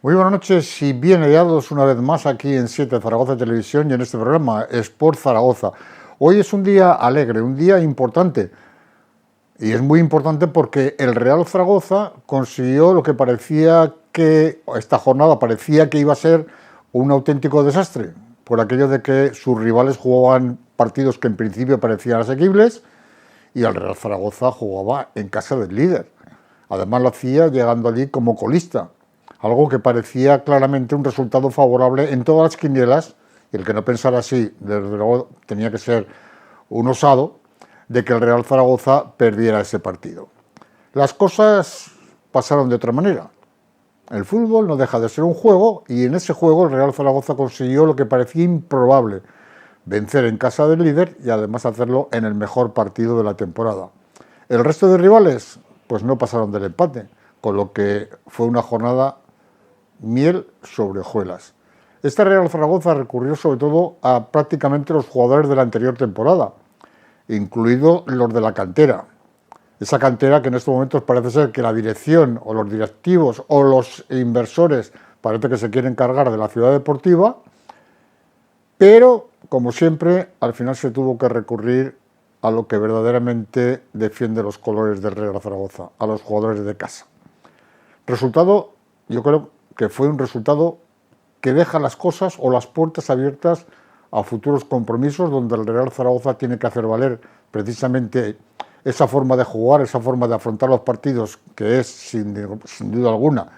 Muy buenas noches y bien hallados una vez más aquí en 7 Zaragoza Televisión y en este programa Sport Zaragoza. Hoy es un día alegre, un día importante. Y es muy importante porque el Real Zaragoza consiguió lo que parecía que, esta jornada parecía que iba a ser un auténtico desastre, por aquello de que sus rivales jugaban partidos que en principio parecían asequibles y el Real Zaragoza jugaba en casa del líder. Además lo hacía llegando allí como colista, algo que parecía claramente un resultado favorable en todas las quinielas, y el que no pensara así, desde luego, tenía que ser un osado, de que el Real Zaragoza perdiera ese partido. Las cosas pasaron de otra manera. El fútbol no deja de ser un juego y en ese juego el Real Zaragoza consiguió lo que parecía improbable, vencer en casa del líder y además hacerlo en el mejor partido de la temporada. El resto de rivales pues no pasaron del empate, con lo que fue una jornada miel sobre hojuelas. Este Real Zaragoza recurrió sobre todo a prácticamente los jugadores de la anterior temporada, incluidos los de la cantera. Esa cantera que en estos momentos parece ser que la dirección o los directivos o los inversores parece que se quieren cargar de la ciudad deportiva, pero como siempre al final se tuvo que recurrir a lo que verdaderamente defiende los colores del Real Zaragoza, a los jugadores de casa. Resultado, yo creo que fue un resultado que deja las cosas o las puertas abiertas a futuros compromisos donde el Real Zaragoza tiene que hacer valer precisamente esa forma de jugar, esa forma de afrontar los partidos, que es sin duda alguna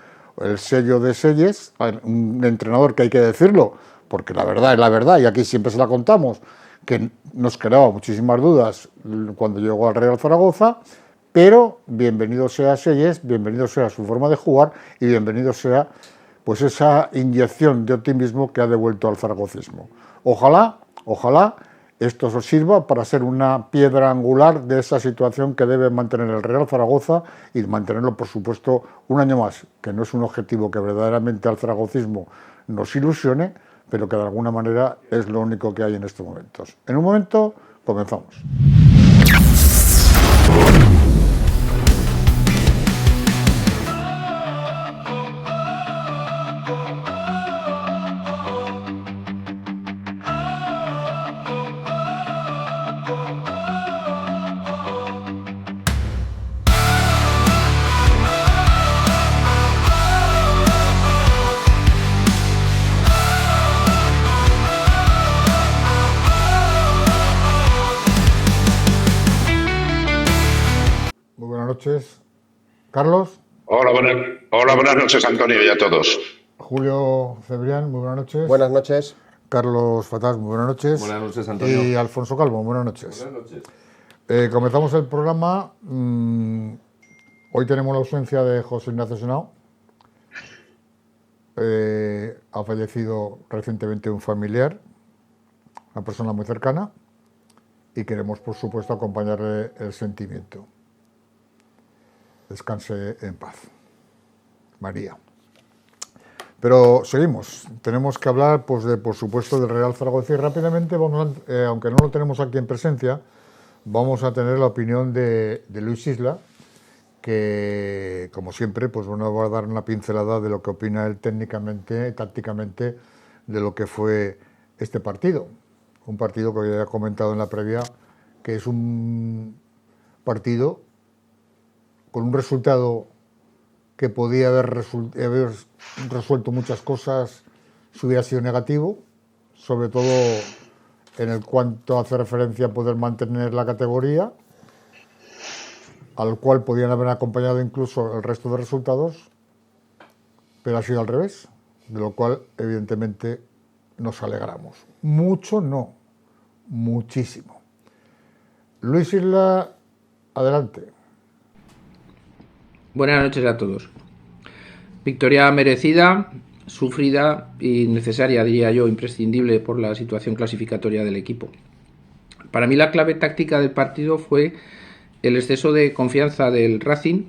el sello de Selles, un entrenador que hay que decirlo, porque la verdad es la verdad y aquí siempre se la contamos, que nos creaba muchísimas dudas cuando llegó al Real Zaragoza, pero bienvenido sea Selles, bienvenido sea su forma de jugar y bienvenido sea pues esa inyección de optimismo que ha devuelto al zaragocismo. Ojalá esto os sirva para ser una piedra angular de esa situación que debe mantener el Real Zaragoza y mantenerlo, por supuesto, un año más, que no es un objetivo que verdaderamente al zaragocismo nos ilusione, pero que de alguna manera es lo único que hay en estos momentos. En un momento, comenzamos. Noches. Carlos. Hola, buenas noches, Antonio, y a todos. Julio Cebrián, muy buenas noches. Buenas noches. Carlos Fatás, muy buenas noches. Buenas noches, Antonio. Y Alfonso Calvo, buenas noches. Buenas noches. Comenzamos el programa. Hoy tenemos la ausencia de José Ignacio Senao. Ha fallecido recientemente un familiar, una persona muy cercana, y queremos, por supuesto, acompañarle el sentimiento. Descanse en paz. María. Pero seguimos. Tenemos que hablar, pues, por supuesto, del Real Zaragoza. Y rápidamente, aunque no lo tenemos aquí en presencia, vamos a tener la opinión de Luis Isla, que, como siempre, pues bueno, va a dar una pincelada de lo que opina él técnicamente, tácticamente, de lo que fue este partido. Un partido que ya he comentado en la previa, que es un partido con un resultado que podía haber resuelto muchas cosas si hubiera sido negativo, sobre todo en el cuanto hace referencia a poder mantener la categoría, al cual podían haber acompañado incluso el resto de resultados, pero ha sido al revés, de lo cual evidentemente nos alegramos. Mucho no, muchísimo. Luis Isla, adelante. Buenas noches a todos. Victoria merecida, sufrida y necesaria, diría yo, imprescindible por la situación clasificatoria del equipo. Para mí la clave táctica del partido fue el exceso de confianza del Racing,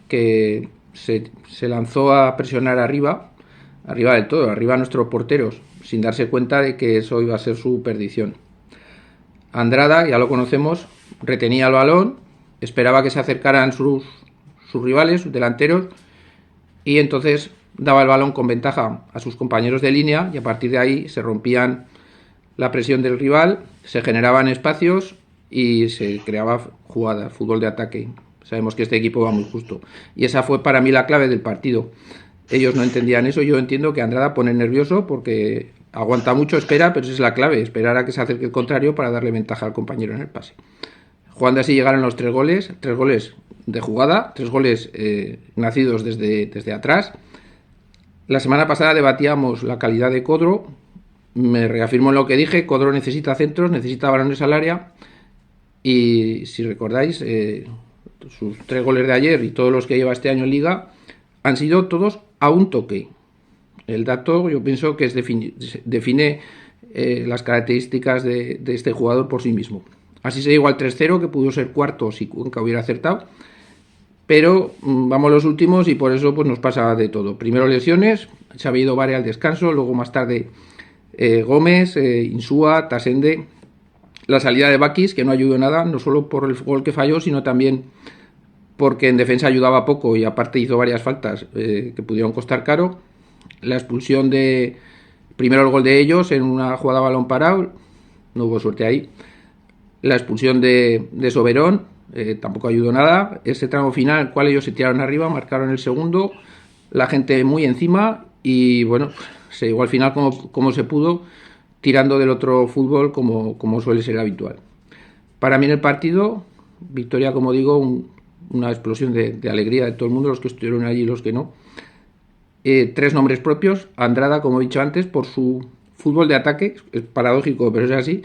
que se lanzó a presionar arriba del todo, arriba a nuestros porteros, sin darse cuenta de que eso iba a ser su perdición. Andrada, ya lo conocemos, retenía el balón, esperaba que se acercaran sus rivales, sus delanteros, y entonces daba el balón con ventaja a sus compañeros de línea y a partir de ahí se rompían la presión del rival, se generaban espacios y se creaba jugadas, fútbol de ataque. Sabemos que este equipo va muy justo. Y esa fue para mí la clave del partido. Ellos no entendían eso. Yo entiendo que Andrada pone nervioso porque aguanta mucho, espera, pero esa es la clave, esperar a que se acerque el contrario para darle ventaja al compañero en el pase. Jugando así llegaron los 3 goles de jugada, 3 goles nacidos desde atrás. La semana pasada debatíamos la calidad de Codro. Me reafirmo en lo que dije, Codro necesita centros, necesita balones al área y si recordáis, sus 3 goles de ayer y todos los que lleva este año en Liga han sido todos a un toque. El dato yo pienso que define las características de este jugador por sí mismo. Así se llegó al 3-0, que pudo ser cuarto si Cuenca hubiera acertado, pero vamos los últimos y por eso pues nos pasa de todo. Primero lesiones, se había ido Vare al descanso, luego más tarde Gómez, Insúa, Tasende, la salida de Bakis, que no ayudó nada, no solo por el gol que falló, sino también porque en defensa ayudaba poco y aparte hizo varias faltas que pudieron costar caro. La expulsión primero el gol de ellos en una jugada a balón parado, no hubo suerte ahí. La expulsión de Soberón tampoco ayudó nada. Ese tramo final, el cual ellos se tiraron arriba, marcaron el segundo, la gente muy encima y bueno, se llegó al final como se pudo, tirando del otro fútbol como suele ser habitual. Para mí en el partido, victoria, como digo, una explosión de alegría de todo el mundo, los que estuvieron allí y los que no. 3 nombres propios, Andrada, como he dicho antes, por su fútbol de ataque, es paradójico, pero es así,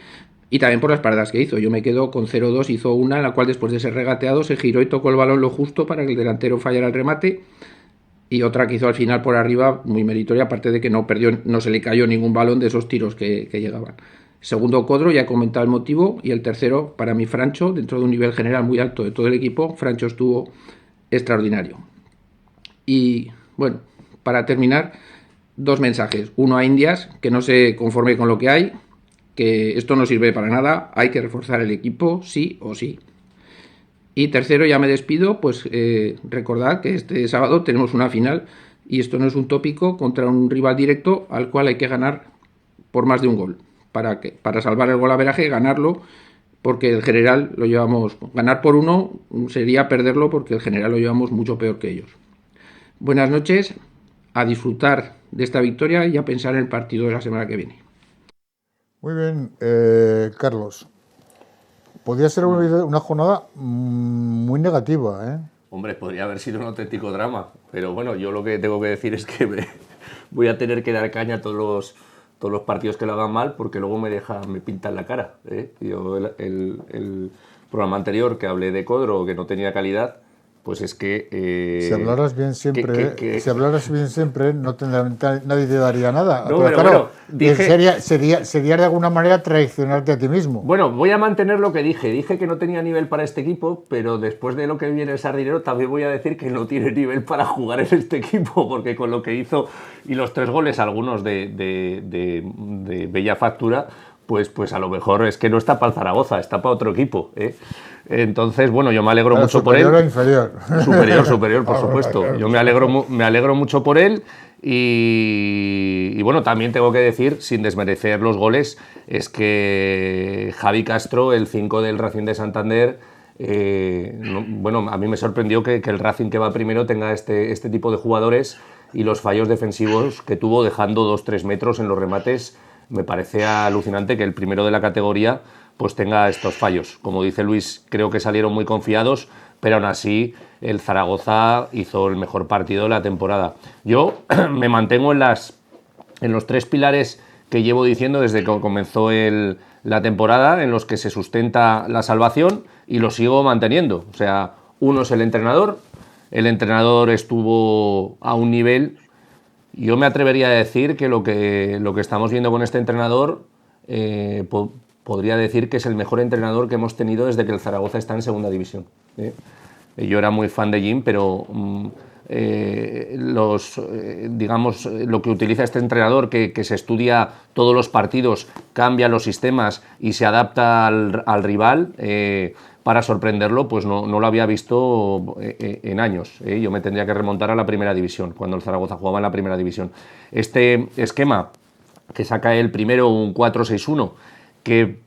y también por las paradas que hizo. Yo me quedo con 0-2, hizo una en la cual después de ser regateado se giró y tocó el balón lo justo para que el delantero fallara el remate, y otra que hizo al final por arriba, muy meritoria, aparte de que no se le cayó ningún balón de esos tiros que llegaban. Segundo, Codro, ya he comentado el motivo, y el tercero, para mí, Francho, dentro de un nivel general muy alto de todo el equipo, Francho estuvo extraordinario. Y bueno, para terminar, 2 mensajes. Uno a Indias, que no se conforme con lo que hay, que esto no sirve para nada, hay que reforzar el equipo, sí o sí. Y tercero, ya me despido, pues recordad que este sábado tenemos una final, y esto no es un tópico, contra un rival directo al cual hay que ganar por más de un gol. Para salvar el golaveraje, ganarlo, porque el general lo llevamos, ganar por 1 sería perderlo porque el general lo llevamos mucho peor que ellos. Buenas noches, a disfrutar de esta victoria y a pensar en el partido de la semana que viene. Muy bien, Carlos. Podría ser una jornada muy negativa, ¿eh? Hombre, podría haber sido un auténtico drama, pero bueno, yo lo que tengo que decir es que voy a tener que dar caña a todos los partidos que lo hagan mal, porque luego me pintan la cara, ¿eh? Yo el programa anterior que hablé de Codro, que no tenía calidad, pues es que... si hablaras bien siempre, si hablaras bien siempre, nadie te daría nada. No, pero claro, dije, sería de alguna manera traicionarte a ti mismo. Bueno, voy a mantener lo que dije. Dije que no tenía nivel para este equipo, pero después de lo que viene el Sardinero también voy a decir que no tiene nivel para jugar en este equipo, porque con lo que hizo y los 3 goles, algunos de bella factura, pues a lo mejor es que no está para el Zaragoza, está para otro equipo, ¿eh? Entonces, bueno, yo me alegro mucho por él. ¿Superior o inferior? Superior, por supuesto. Claro, yo me alegro mucho por él y bueno, también tengo que decir, sin desmerecer los goles, es que Javi Castro, el 5 del Racing de Santander, bueno, a mí me sorprendió que el Racing que va primero tenga este tipo de jugadores, y los fallos defensivos que tuvo dejando 2-3 metros en los remates. Me parece alucinante que el primero de la categoría pues tenga estos fallos. Como dice Luis, creo que salieron muy confiados, pero aún así el Zaragoza hizo el mejor partido de la temporada. Yo me mantengo en los 3 pilares que llevo diciendo desde que comenzó la temporada, en los que se sustenta la salvación, y lo sigo manteniendo. O sea, uno es el entrenador. El entrenador estuvo a un nivel... Yo me atrevería a decir que lo que estamos viendo con este entrenador podría decir que es el mejor entrenador que hemos tenido desde que el Zaragoza está en segunda división, ¿eh? Yo era muy fan de Jim, pero digamos, lo que utiliza este entrenador, que se estudia todos los partidos, cambia los sistemas y se adapta al rival, para sorprenderlo, pues no lo había visto en años. Yo me tendría que remontar a la primera división, cuando el Zaragoza jugaba en la primera división. Este esquema que saca él primero, un 4-6-1, que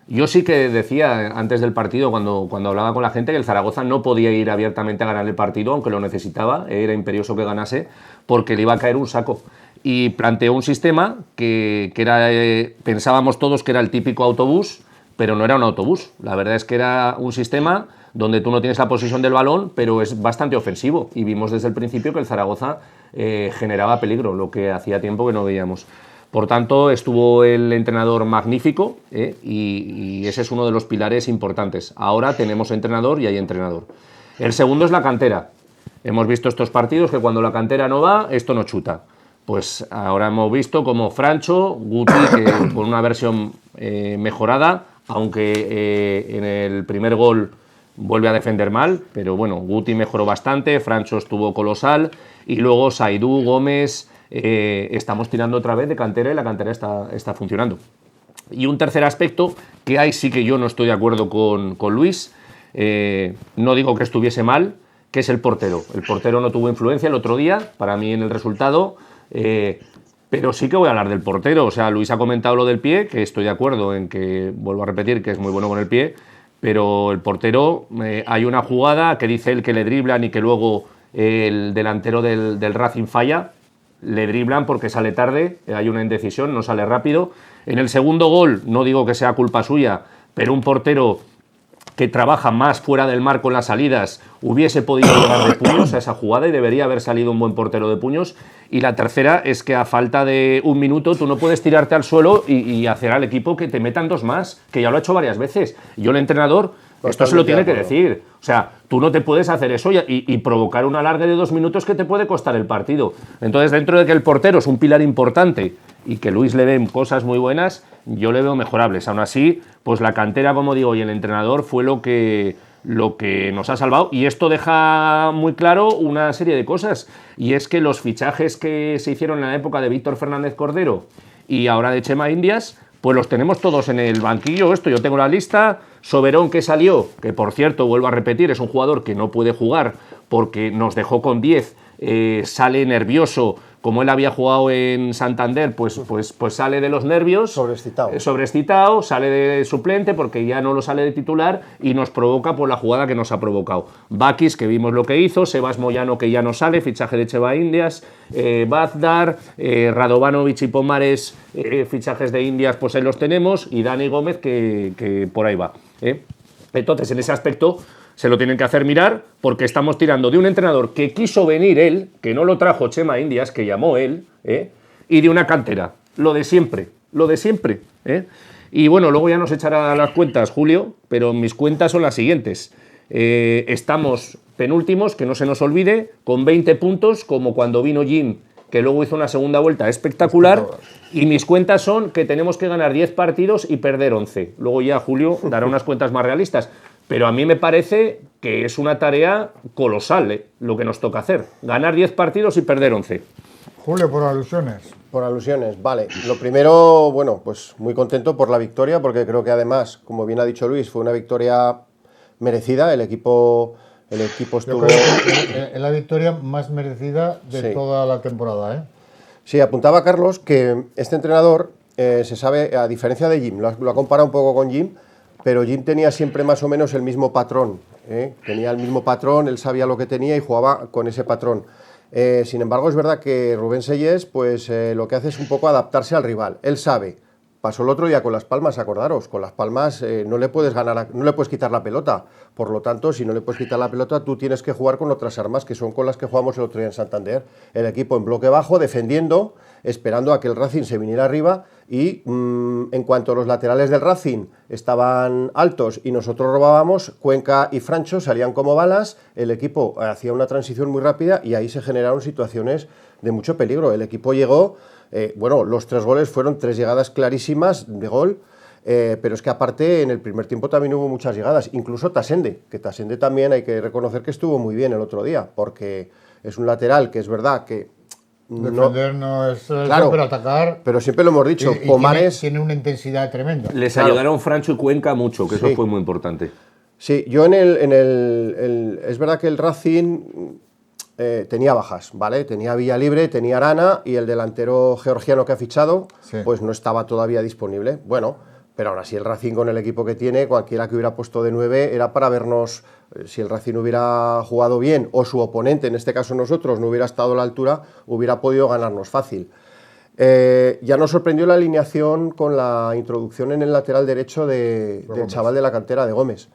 yo sí que decía antes del partido, cuando hablaba con la gente, que el Zaragoza no podía ir abiertamente a ganar el partido, aunque lo necesitaba, era imperioso que ganase, porque le iba a caer un saco. Y planteó un sistema que era, pensábamos todos que era el típico autobús, pero no era un autobús. La verdad es que era un sistema donde tú no tienes la posesión del balón, pero es bastante ofensivo. Y vimos desde el principio que el Zaragoza generaba peligro, lo que hacía tiempo que no veíamos. Por tanto, estuvo el entrenador magnífico, y ese es uno de los pilares importantes. Ahora tenemos entrenador y hay entrenador. El segundo es la cantera. Hemos visto estos partidos que cuando la cantera no va, esto no chuta. Pues ahora hemos visto como Francho, Guti, que con una versión mejorada, aunque en el primer gol vuelve a defender mal, pero bueno, Guti mejoró bastante, Francho estuvo colosal, y luego Saidú, Gómez, estamos tirando otra vez de cantera y la cantera está funcionando. Y un tercer aspecto, que ahí sí que yo no estoy de acuerdo con Luis, no digo que estuviese mal, que es el portero. El portero no tuvo influencia el otro día, para mí en el resultado, pero sí que voy a hablar del portero. O sea, Luis ha comentado lo del pie, que estoy de acuerdo en que, vuelvo a repetir, que es muy bueno con el pie, pero el portero, hay una jugada que dice él que le driblan y que luego el delantero del Racing falla, le driblan porque sale tarde, hay una indecisión, no sale rápido. En el segundo gol, no digo que sea culpa suya, pero un portero que trabaja más fuera del marco en las salidas hubiese podido llegar de puños a esa jugada y debería haber salido un buen portero de puños. Y la tercera es que a falta de un minuto tú no puedes tirarte al suelo y hacer al equipo que te metan dos más, que ya lo ha hecho varias veces. Yo, el entrenador, esto se lo tiene que decir. O sea, tú no te puedes hacer eso y provocar un alargue de 2 minutos que te puede costar el partido. Entonces, dentro de que el portero es un pilar importante y que Luis le ve cosas muy buenas, yo le veo mejorables. Aún así, pues la cantera, como digo, y el entrenador fue lo que nos ha salvado. Y esto deja muy claro una serie de cosas. Y es que los fichajes que se hicieron en la época de Víctor Fernández Cordero y ahora de Chema Indias, pues los tenemos todos en el banquillo. Yo tengo la lista. Soberón, que salió, que por cierto, vuelvo a repetir, es un jugador que no puede jugar porque nos dejó con 10, sale nervioso. Como él había jugado en Santander, pues sale de los nervios. Sobreexcitado, sale de suplente porque ya no lo sale de titular y nos provoca por la jugada que nos ha provocado. Bakis, que vimos lo que hizo, Sebas Moyano, que ya no sale, fichaje de Cheva Indias, Bazdar, Radovanovic y Pomares, fichajes de Indias, pues ahí los tenemos, y Dani Gómez, que por ahí va. Entonces, en ese aspecto se lo tienen que hacer mirar, porque estamos tirando de un entrenador que quiso venir él, que no lo trajo Chema Indias, que llamó él, y de una cantera. Lo de siempre. Y bueno, luego ya nos echará las cuentas Julio, pero mis cuentas son las siguientes. Estamos penúltimos, que no se nos olvide, con 20 puntos, como cuando vino Jim, que luego hizo una segunda vuelta espectacular, y mis cuentas son que tenemos que ganar 10 partidos y perder 11. Luego ya Julio dará unas cuentas más realistas. Pero a mí me parece que es una tarea colosal, lo que nos toca hacer. Ganar 10 partidos y perder 11. Julio, por alusiones. Por alusiones, vale. Lo primero, bueno, pues muy contento por la victoria, porque creo que además, como bien ha dicho Luis, fue una victoria merecida. El equipo estuvo... Es la victoria más merecida de toda la temporada, Sí, apuntaba Carlos que este entrenador, se sabe, a diferencia de Jim, lo ha comparado un poco con Jim, pero Jim tenía siempre más o menos el mismo patrón. Tenía el mismo patrón, él sabía lo que tenía y jugaba con ese patrón. Sin embargo, es verdad que Rubén Sellés, pues lo que hace es un poco adaptarse al rival. Él sabe. Pasó el otro día con Las Palmas, acordaros, con Las Palmas no le puedes no le puedes quitar la pelota. Por lo tanto, si no le puedes quitar la pelota, tú tienes que jugar con otras armas, que son con las que jugamos el otro día en Santander. El equipo en bloque bajo, defendiendo, esperando a que el Racing se viniera arriba, y en cuanto los laterales del Racing estaban altos y nosotros robábamos, Cuenca y Francho salían como balas, el equipo hacía una transición muy rápida y ahí se generaron situaciones de mucho peligro. El equipo llegó... los 3 goles fueron 3 llegadas clarísimas de gol, pero es que aparte en el primer tiempo también hubo muchas llegadas, incluso Tasende, que Tasende también hay que reconocer que estuvo muy bien el otro día, porque es un lateral que es verdad que... Defender no es claro, pero atacar... Pero siempre lo hemos dicho, y Pomares... tiene una intensidad tremenda. Les ayudaron Francho y Cuenca mucho, que eso fue muy importante. Sí, yo es verdad que el Racing tenía bajas, ¿vale? Tenía Villalibre, tenía Arana y el delantero georgiano que ha fichado, Sí. pues no estaba todavía disponible. Bueno, pero aún así el Racing con el equipo que tiene, cualquiera que hubiera puesto de 9 era para vernos, si el Racing hubiera jugado bien o su oponente, en este caso nosotros, no hubiera estado a la altura, hubiera podido ganarnos fácil. Ya nos sorprendió la alineación con la introducción en el lateral derecho del chaval de la cantera de Gómez.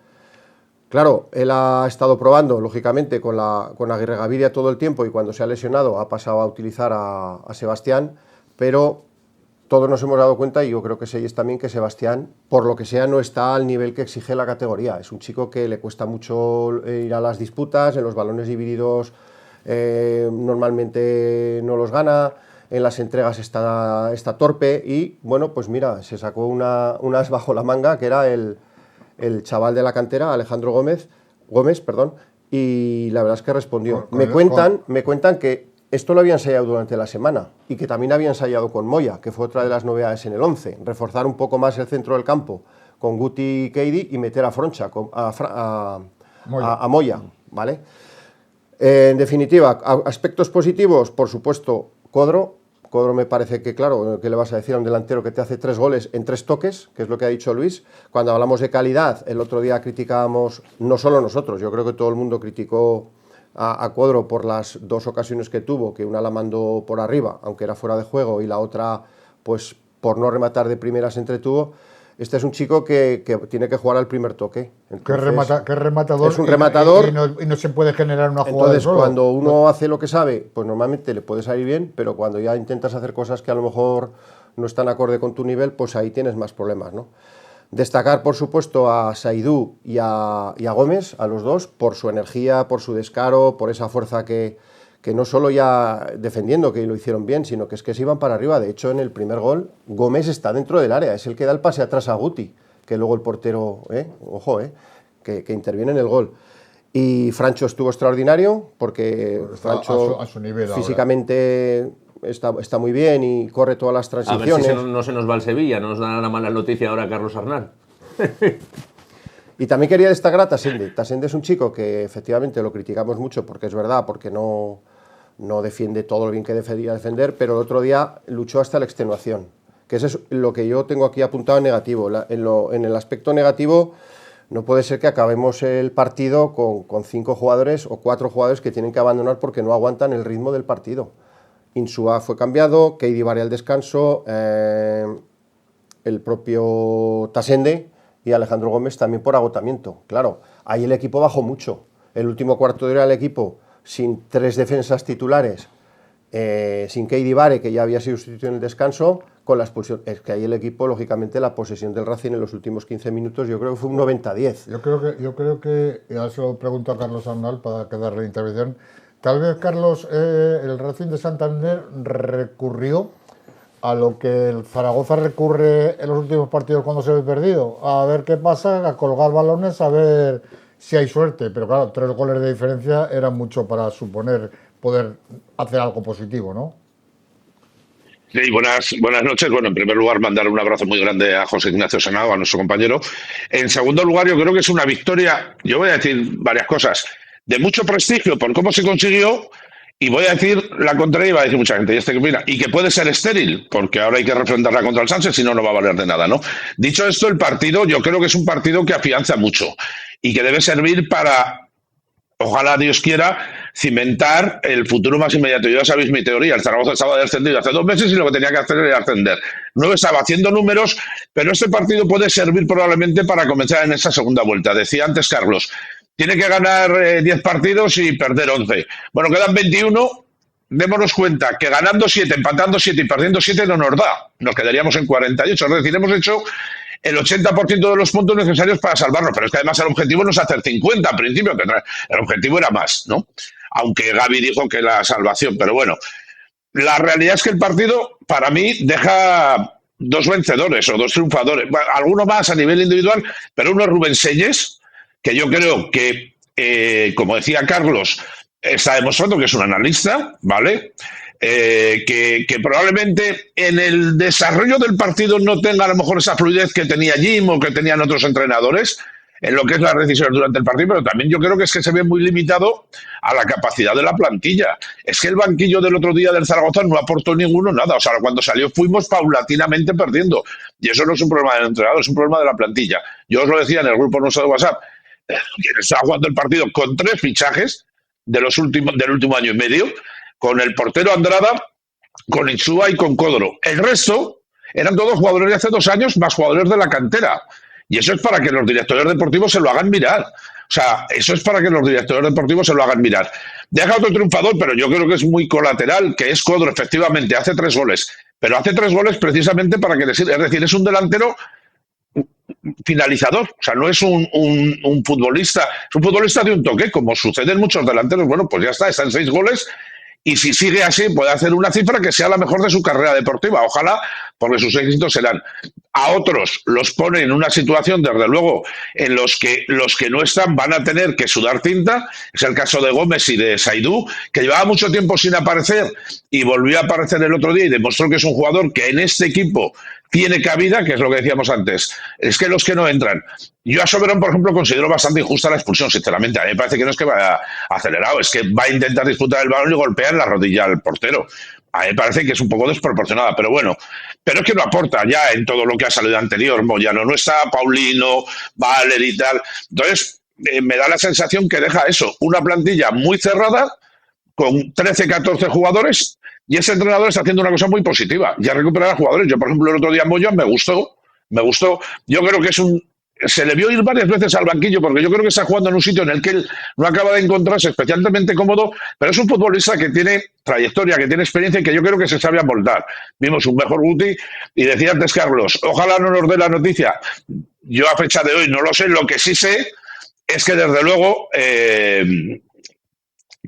Claro, él ha estado probando, lógicamente, con Aguirre Gaviria todo el tiempo y cuando se ha lesionado ha pasado a utilizar a Sebastián, pero todos nos hemos dado cuenta, y yo creo que es también, que Sebastián, por lo que sea, no está al nivel que exige la categoría. Es un chico que le cuesta mucho ir a las disputas, en los balones divididos normalmente no los gana, en las entregas está torpe y, bueno, pues mira, se sacó unas bajo la manga, que era el chaval de la cantera, Alejandro Gómez, y la verdad es que respondió. Me cuentan que esto lo había ensayado durante la semana y que también había ensayado con Moya, que fue otra de las novedades en el 11, reforzar un poco más el centro del campo con Guti y Keidi y meter a Froncha, a Moya, ¿vale? En definitiva, aspectos positivos, por supuesto, Codro me parece que, claro, ¿qué le vas a decir a un delantero que te hace 3 goles en 3 toques? Que es lo que ha dicho Luis. Cuando hablamos de calidad, el otro día criticábamos, no solo nosotros, yo creo que todo el mundo criticó a Codro por las 2 ocasiones que tuvo, que una la mandó por arriba, aunque era fuera de juego, y la otra, pues, por no rematar de primeras entretuvo. Este es un chico que tiene que jugar al primer toque. Entonces, ¿Qué rematador? Es un rematador. Y no se puede generar una jugada de Entonces, solo. cuando uno hace lo que sabe, pues normalmente le puede salir bien, pero cuando ya intentas hacer cosas que a lo mejor no están acorde con tu nivel, pues ahí tienes más problemas, ¿no? Destacar, por supuesto, a Saidú y a Gómez, a los dos, por su energía, por su descaro, por esa fuerza que no solo ya defendiendo, que lo hicieron bien, sino que se iban para arriba. De hecho, en el primer gol, Gómez está dentro del área, es el que da el pase atrás a Guti, que luego el portero, que interviene en el gol. Y Francho estuvo extraordinario, porque Francho a su nivel físicamente está muy bien y corre todas las transiciones. A ver si no se nos va el Sevilla, no nos dan una mala noticia ahora a Carlos Arnal. Y también quería destacar a Tasende. Tasende es un chico que efectivamente lo criticamos mucho, porque es verdad, porque no defiende todo lo bien que debería defender, pero el otro día luchó hasta la extenuación, que eso es lo que yo tengo aquí apuntado en negativo. En el aspecto negativo, no puede ser que acabemos el partido con 5 jugadores o 4 jugadores que tienen que abandonar porque no aguantan el ritmo del partido. Insúa fue cambiado, Keidi Bari al descanso, el propio Tasende y Alejandro Gómez también por agotamiento. Claro, ahí el equipo bajó mucho. El último cuarto de hora del equipo sin 3 defensas titulares, sin Keidi Bari, que ya había sido sustituido en el descanso, con la expulsión. Es que ahí el equipo, lógicamente, la posesión del Racing en los últimos 15 minutos, yo creo que fue un 90-10. Yo creo que, y ahora se lo pregunto a Carlos Arnal para que darle intervención, tal vez, Carlos, el Racing de Santander recurrió a lo que el Zaragoza recurre en los últimos partidos cuando se ve perdido, a ver qué pasa, a colgar balones, a ver si hay suerte. Pero claro, 3 goles de diferencia era mucho para suponer poder hacer algo positivo, ¿no? Sí, buenas noches. Bueno, en primer lugar, mandar un abrazo muy grande a José Ignacio Senado, a nuestro compañero. En segundo lugar, yo creo que es una victoria, yo voy a decir varias cosas, de mucho prestigio por cómo se consiguió, y voy a decir la contraria, y va a decir mucha gente, y que puede ser estéril, porque ahora hay que refrendarla contra el Sánchez, si no, no va a valer de nada, ¿no? Dicho esto, el partido, yo creo que es un partido que afianza mucho y que debe servir para, ojalá Dios quiera, cimentar el futuro más inmediato. Yo ya sabéis mi teoría, el Zaragoza estaba descendido hace 2 meses y lo que tenía que hacer era ascender. No estaba haciendo números, pero este partido puede servir probablemente para comenzar en esa segunda vuelta. Decía antes Carlos, tiene que ganar 10 partidos y perder 11. Bueno, quedan 21, démonos cuenta que ganando 7, empatando 7 y perdiendo 7 no nos da. Nos quedaríamos en 48, es decir, hemos hecho el 80% de los puntos necesarios para salvarnos, pero es que además el objetivo no es hacer 50 al principio, que el objetivo era más, ¿no? Aunque Gaby dijo que la salvación, pero bueno, la realidad es que el partido para mí deja 2 vencedores o 2 triunfadores, bueno, alguno más a nivel individual, pero uno es Rubén Selles, que yo creo que, como decía Carlos, está demostrando que es un analista, ¿vale? Que probablemente en el desarrollo del partido no tenga a lo mejor esa fluidez que tenía Jim o que tenían otros entrenadores. en lo que es las decisiones durante el partido, pero también yo creo que es que se ve muy limitado a la capacidad de la plantilla. Es que el banquillo del otro día del Zaragoza no aportó ninguno nada. O sea, cuando salió fuimos paulatinamente perdiendo. Y eso no es un problema del entrenador, es un problema de la plantilla. Yo os lo decía en el grupo nuestro de WhatsApp, quien estaba jugando el partido con 3 fichajes del último año y medio, con el portero Andrada, con Insúa y con Códoro. El resto eran todos jugadores de hace 2 años más jugadores de la cantera. Y eso es para que los directores deportivos se lo hagan mirar. O sea, eso es para que los directores deportivos se lo hagan mirar. Deja otro triunfador, pero yo creo que es muy colateral, que es Códoro, efectivamente, hace 3 goles. Pero hace 3 goles precisamente para que le sirva. Es decir, es un delantero finalizador, o sea, no es un futbolista, es un futbolista de un toque, como sucede en muchos delanteros. Bueno, pues ya está, están 6 goles y si sigue así puede hacer una cifra que sea la mejor de su carrera deportiva, ojalá, porque sus éxitos serán. A otros los pone en una situación, desde luego, en los que no están van a tener que sudar tinta. Es el caso de Gómez y de Saidú, que llevaba mucho tiempo sin aparecer y volvió a aparecer el otro día y demostró que es un jugador que en este equipo tiene cabida, que es lo que decíamos antes. Es que los que no entran. Yo a Soberón, por ejemplo, considero bastante injusta la expulsión, sinceramente. A mí me parece que no es que vaya acelerado, es que va a intentar disputar el balón y golpear en la rodilla al portero. A mí me parece que es un poco desproporcionada, pero bueno. Pero es que no aporta ya en todo lo que ha salido anterior. Moyano no está, Paulino, Valer y tal. Entonces, me da la sensación que deja eso, una plantilla muy cerrada, con 13, 14 jugadores, y ese entrenador está haciendo una cosa muy positiva, ya recuperar a jugadores. Yo, por ejemplo, el otro día Moyano me gustó. Yo creo que se le vio ir varias veces al banquillo, porque yo creo que está jugando en un sitio en el que él no acaba de encontrarse especialmente cómodo, pero es un futbolista que tiene trayectoria, que tiene experiencia y que yo creo que se sabe amoldar. Vimos un mejor Guti y decía antes Carlos, ojalá no nos dé la noticia. Yo a fecha de hoy no lo sé, lo que sí sé es que desde luego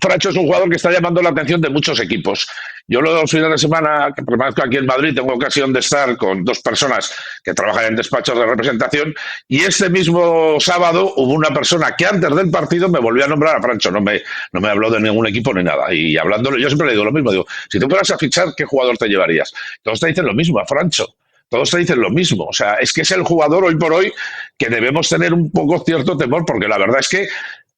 Francho es un jugador que está llamando la atención de muchos equipos. Yo los fines de semana que permanezco aquí en Madrid tengo ocasión de estar con 2 personas que trabajan en despachos de representación y este mismo sábado hubo una persona que antes del partido me volvió a nombrar a Francho, no me habló de ningún equipo ni nada. Y hablándole, yo siempre le digo lo mismo, digo, si tú fueras a fichar, ¿qué jugador te llevarías? Todos te dicen lo mismo, a Francho. Todos te dicen lo mismo. O sea, es que es el jugador hoy por hoy que debemos tener un poco cierto temor, porque la verdad es que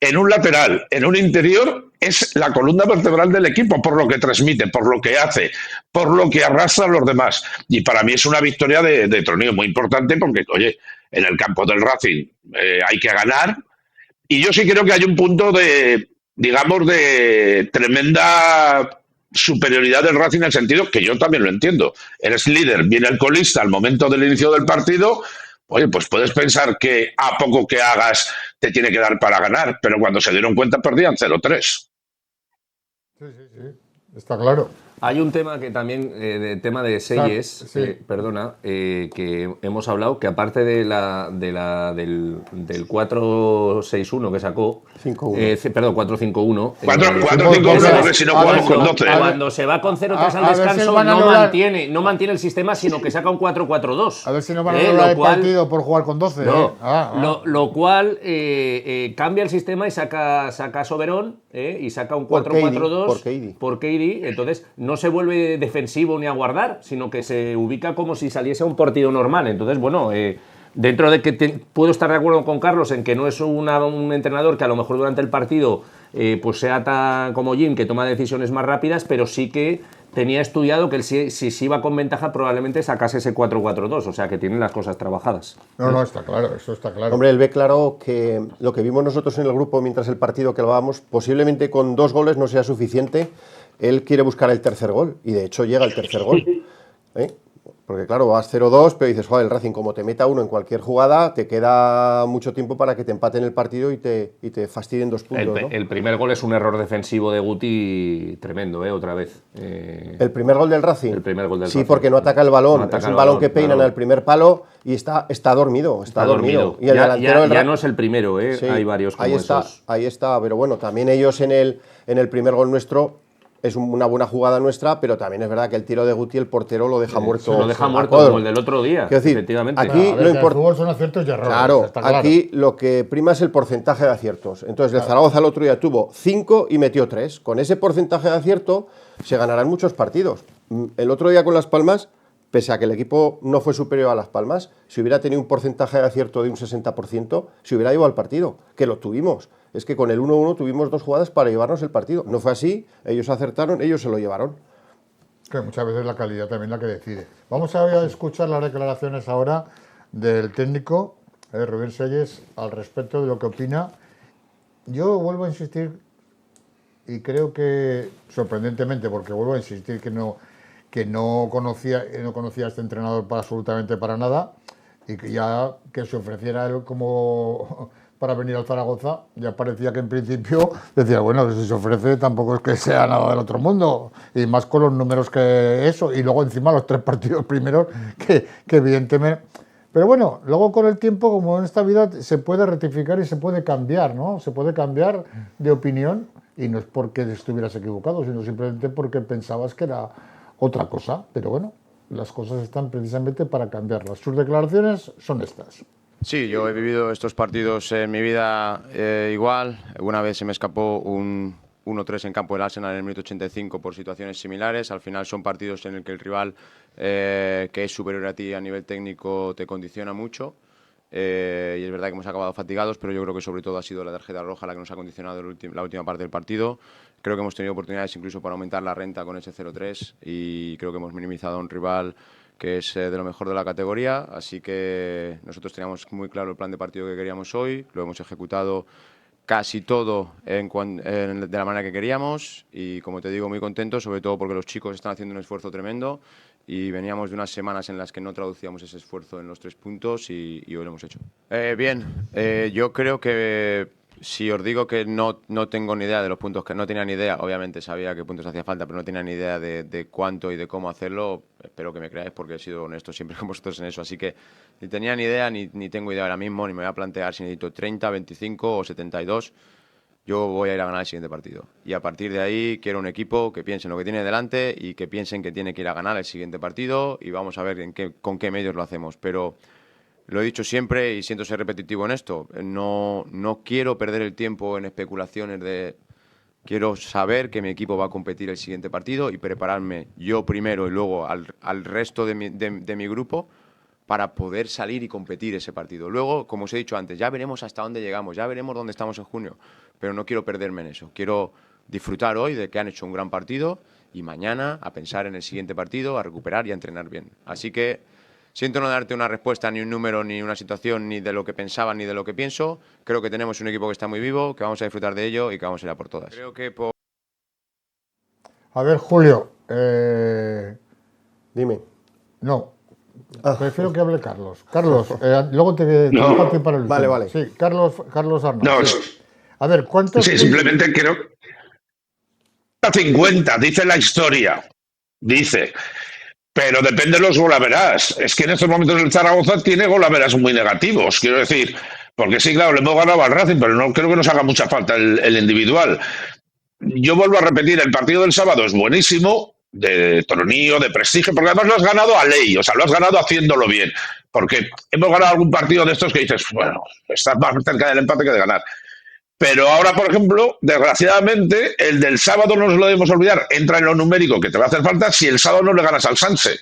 en un lateral, en un interior, es la columna vertebral del equipo, por lo que transmite, por lo que hace, por lo que arrastra a los demás. Y para mí es una victoria de torneo muy importante porque, oye, en el campo del Racing hay que ganar. Y yo sí creo que hay un punto de, digamos, de tremenda superioridad del Racing en el sentido que yo también lo entiendo. Eres líder, viene el colista al momento del inicio del partido. Oye, pues puedes pensar que a poco que hagas te tiene que dar para ganar, pero cuando se dieron cuenta perdían 0-3. Sí, está claro. Hay un tema que también, tema de Seyes, sí. Que hemos hablado, que aparte del 4-6-1 que sacó, 5-1. perdón, 4-5-1. 4-5-1, si no jugamos con 12. Cuando se va con 0-3 al descanso, no mantiene el sistema, sino que saca un 4-4-2. A ver si no van a anular el partido por jugar con 12. No, lo cual cambia el sistema y saca a Soberón y saca un 4-4-2 por Keidi. Entonces, no se vuelve defensivo ni a guardar, sino que se ubica como si saliese a un partido normal. Entonces, bueno, dentro de que puedo estar de acuerdo con Carlos en que no es un entrenador que a lo mejor durante el partido pues sea tan como Jim, que toma decisiones más rápidas, pero sí que tenía estudiado que él, si iba con ventaja, probablemente sacase ese 4-4-2, o sea que tienen las cosas trabajadas. No, está claro, eso está claro. Hombre, él ve claro que lo que vimos nosotros en el grupo mientras el partido que hablábamos, posiblemente con 2 goles no sea suficiente. Él quiere buscar el tercer gol, y de hecho llega el tercer gol. Porque claro, vas 0-2, pero dices, joder, el Racing, como te meta uno en cualquier jugada, te queda mucho tiempo para que te empaten el partido y te fastidien 2 puntos. El primer gol es un error defensivo de Guti tremendo, otra vez. ¿El primer gol del Racing? El primer gol del sí, Racing. porque no ataca el balón. No es un balón que peinan al primer palo y está dormido. Está dormido. Y el delantero ya no es el primero, sí, hay varios como esos. Ahí está, pero bueno, también ellos en el primer gol nuestro. Es una buena jugada nuestra, pero también es verdad que el tiro de Guti, el portero, lo deja muerto. Lo deja muerto, como el del otro día, decir, efectivamente. Aquí lo importante son aciertos y errores. Claro, aquí lo que prima es el porcentaje de aciertos. Entonces, el Zaragoza el otro día tuvo 5 y metió 3. Con ese porcentaje de acierto se ganarán muchos partidos. El otro día con Las Palmas pese a que el equipo no fue superior a Las Palmas, si hubiera tenido un porcentaje de acierto de un 60%, se hubiera ido al partido, que lo tuvimos. Es que con el 1-1 tuvimos 2 jugadas para llevarnos el partido. No fue así, ellos acertaron, ellos se lo llevaron. Que muchas veces la calidad también la que decide. Vamos a escuchar las declaraciones ahora del técnico Rubén Selles al respecto de lo que opina. Yo vuelvo a insistir, y creo que sorprendentemente, porque vuelvo a insistir que no conocía a este entrenador absolutamente para nada, y que ya que se ofreciera él como para venir al Zaragoza, ya parecía que en principio decía, bueno, si se ofrece tampoco es que sea nada del otro mundo, y más con los números que eso, y luego encima los 3 partidos primeros, que evidentemente... Pero bueno, luego con el tiempo, como en esta vida, se puede rectificar y se puede cambiar, ¿no? Se puede cambiar de opinión, y no es porque estuvieras equivocado, sino simplemente porque pensabas que era otra cosa. Pero bueno, las cosas están precisamente para cambiarlas. Sus declaraciones son estas. Sí, yo he vivido estos partidos en mi vida igual. Una vez se me escapó un 1-3 en campo del Arsenal en el minuto 85 por situaciones similares. Al final son partidos en el que el rival que es superior a ti a nivel técnico te condiciona mucho. Y es verdad que hemos acabado fatigados, pero yo creo que sobre todo ha sido la tarjeta roja la que nos ha condicionado la última parte del partido. Creo que hemos tenido oportunidades incluso para aumentar la renta con ese 0-3 y creo que hemos minimizado a un rival que es de lo mejor de la categoría, así que nosotros teníamos muy claro el plan de partido que queríamos hoy, lo hemos ejecutado casi todo de la manera que queríamos y, como te digo, muy contentos, sobre todo porque los chicos están haciendo un esfuerzo tremendo y veníamos de unas semanas en las que no traducíamos ese esfuerzo en los 3 puntos y hoy lo hemos hecho. Yo creo que si os digo que no tengo ni idea de los puntos, que no tenía ni idea, obviamente sabía qué puntos hacía falta, pero no tenía ni idea de cuánto y de cómo hacerlo, espero que me creáis porque he sido honesto siempre con vosotros en eso, así que ni tenía ni idea, ni tengo idea ahora mismo, ni me voy a plantear si necesito 30, 25 o 72, yo voy a ir a ganar el siguiente partido. Y a partir de ahí quiero un equipo que piense en lo que tiene delante y que piensen que tiene que ir a ganar el siguiente partido y vamos a ver con qué medios lo hacemos, pero... Lo he dicho siempre y siento ser repetitivo en esto. No quiero perder el tiempo en especulaciones de... Quiero saber que mi equipo va a competir el siguiente partido y prepararme yo primero y luego al resto de mi grupo para poder salir y competir ese partido. Luego, como os he dicho antes, ya veremos hasta dónde llegamos, ya veremos dónde estamos en junio, pero no quiero perderme en eso. Quiero disfrutar hoy de que han hecho un gran partido y mañana a pensar en el siguiente partido, a recuperar y a entrenar bien. Así que... Siento no darte una respuesta, ni un número, ni una situación, ni de lo que pensaba, ni de lo que pienso. Creo que tenemos un equipo que está muy vivo, que vamos a disfrutar de ello y que vamos a ir a por todas. Creo que A ver, Julio. Dime. No. Prefiero que hable Carlos. Carlos, luego te dejo a ti para el último. Vale. Sí, Carlos Arnau. No, sí. A ver, ¿cuántos? Sí, simplemente creo... 50, dice la historia. Dice... Pero depende de los golaveras. Es que en estos momentos el Zaragoza tiene golaveras muy negativos, quiero decir. Porque sí, claro, le hemos ganado al Racing, pero no creo que nos haga mucha falta el individual. Yo vuelvo a repetir, el partido del sábado es buenísimo, de tronío, de prestigio, porque además lo has ganado a ley, o sea, lo has ganado haciéndolo bien. Porque hemos ganado algún partido de estos que dices, bueno, estás más cerca del empate que de ganar. Pero ahora, por ejemplo, desgraciadamente, el del sábado no nos lo debemos olvidar. Entra en lo numérico que te va a hacer falta si el sábado no le ganas al Sanse.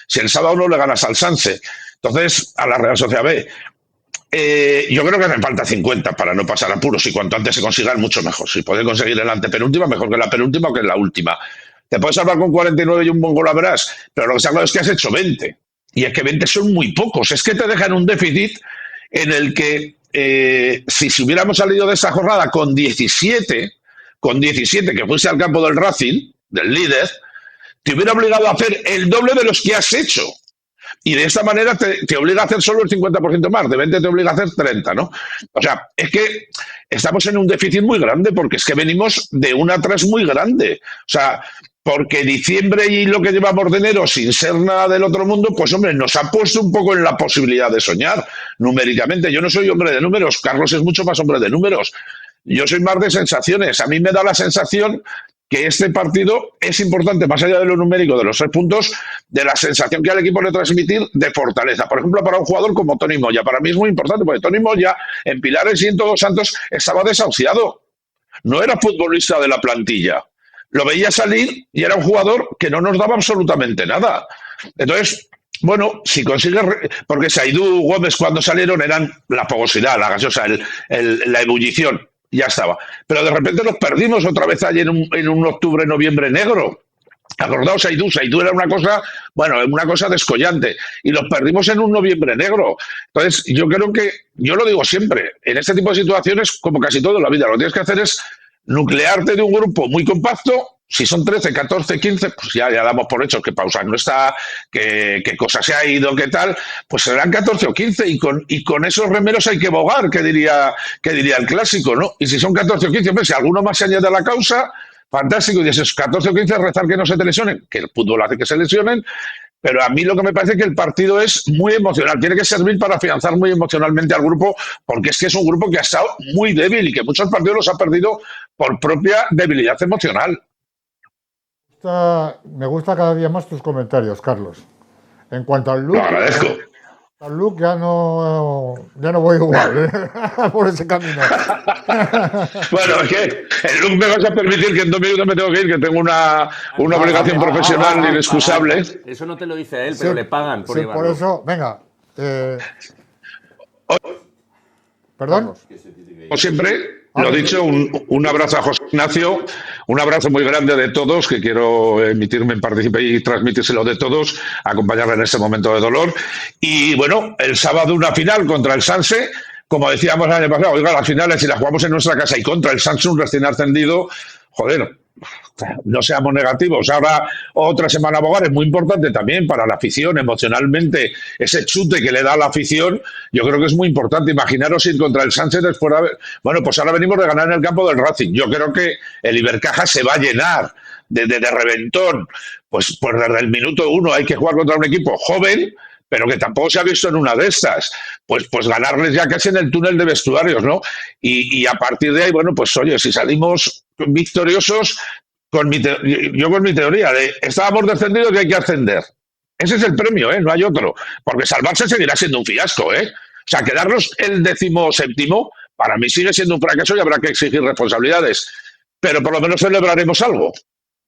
Si el sábado no le ganas al Sanse. Entonces, a la Real Sociedad B. Yo creo que hacen falta 50 para no pasar apuros y cuanto antes se consigan, mucho mejor. Si pueden conseguir el antepenúltima, mejor que la penúltima o que la última. Te puedes salvar con 49 y un buen gol, la verás, pero lo que está claro es que has hecho 20. Y es que 20 son muy pocos. Es que te dejan un déficit en el que... si hubiéramos salido de esa jornada con 17, que fuese al campo del Racing, del líder, te hubiera obligado a hacer el doble de los que has hecho. Y de esta manera te obliga a hacer solo el 50% más, de 20 te obliga a hacer 30, ¿no? O sea, es que estamos en un déficit muy grande porque es que venimos de un atrás muy grande. O sea, porque diciembre y lo que llevamos de enero sin ser nada del otro mundo, pues hombre, nos ha puesto un poco en la posibilidad de soñar numéricamente. Yo no soy hombre de números, Carlos es mucho más hombre de números. Yo soy más de sensaciones. A mí me da la sensación que este partido es importante, más allá de lo numérico, de los 3 puntos, de la sensación que al equipo le transmitir de fortaleza. Por ejemplo, para un jugador como Toni Moya, para mí es muy importante, porque Toni Moya en Pilares y en Todos Santos estaba desahuciado. No era futbolista de la plantilla. Lo veía salir y era un jugador que no nos daba absolutamente nada. Entonces, bueno, si consigues, porque Saidú, Gómez cuando salieron eran la fogosidad, la gaseosa, la ebullición, ya estaba. Pero de repente los perdimos otra vez ayer en un octubre, noviembre negro. Acordaos, Saidú era una cosa, bueno, una cosa descollante, y los perdimos en un noviembre negro. Entonces, yo creo que, yo lo digo siempre, en este tipo de situaciones, como casi todo en la vida, lo que tienes que hacer es nuclearte de un grupo muy compacto. Si son 13, 14, 15, pues ya damos por hecho que Pausa no está, que Cosa se ha ido, que tal, pues serán 14 o 15 y con esos remeros hay que bogar, que diría el clásico, ¿no? Y si son 14 o 15, pues si alguno más se añade a la causa, fantástico, y de esos 14 o 15 rezar que no se te lesionen, que el fútbol hace que se lesionen, pero a mí lo que me parece es que el partido es muy emocional, tiene que servir para afianzar muy emocionalmente al grupo, porque es que es un grupo que ha estado muy débil y que muchos partidos los ha perdido por propia debilidad emocional. Me gusta cada día más tus comentarios, Carlos. En cuanto al look, Lo agradezco. Al look ya no voy igual por ese camino. Bueno, es que el look me vas a permitir que en 2 minutos me tengo que ir, que tengo una obligación profesional inexcusable. Eso no te lo dice a él, pero le pagan por llevarlo. Por eso, venga. ¿Perdón? Como siempre, lo dicho, un abrazo a José Ignacio, un abrazo muy grande de todos, que quiero emitirme en Participe y transmitírselo de todos, acompañarle en este momento de dolor. Y bueno, el sábado una final contra el Sanse, como decíamos el año pasado, oiga, las finales si las jugamos en nuestra casa y contra el Sanse, un recién ascendido, joder, no seamos negativos. Ahora otra semana a Bogar es muy importante también para la afición, emocionalmente, ese chute que le da a la afición, yo creo que es muy importante. Imaginaros ir contra el Sánchez después de haber... Bueno, pues ahora venimos de ganar en el campo del Racing. Yo creo que el Ibercaja se va a llenar de reventón. Pues desde el minuto 1 hay que jugar contra un equipo joven, pero que tampoco se ha visto en una de estas, pues ganarles ya casi en el túnel de vestuarios, ¿no? Y a partir de ahí, bueno, pues oye, si salimos victoriosos, con mi teoría de estábamos descendidos y hay que ascender. Ese es el premio, no hay otro, porque salvarse seguirá siendo un fiasco, O sea, quedarnos el 17º, para mí sigue siendo un fracaso y habrá que exigir responsabilidades, pero por lo menos celebraremos algo.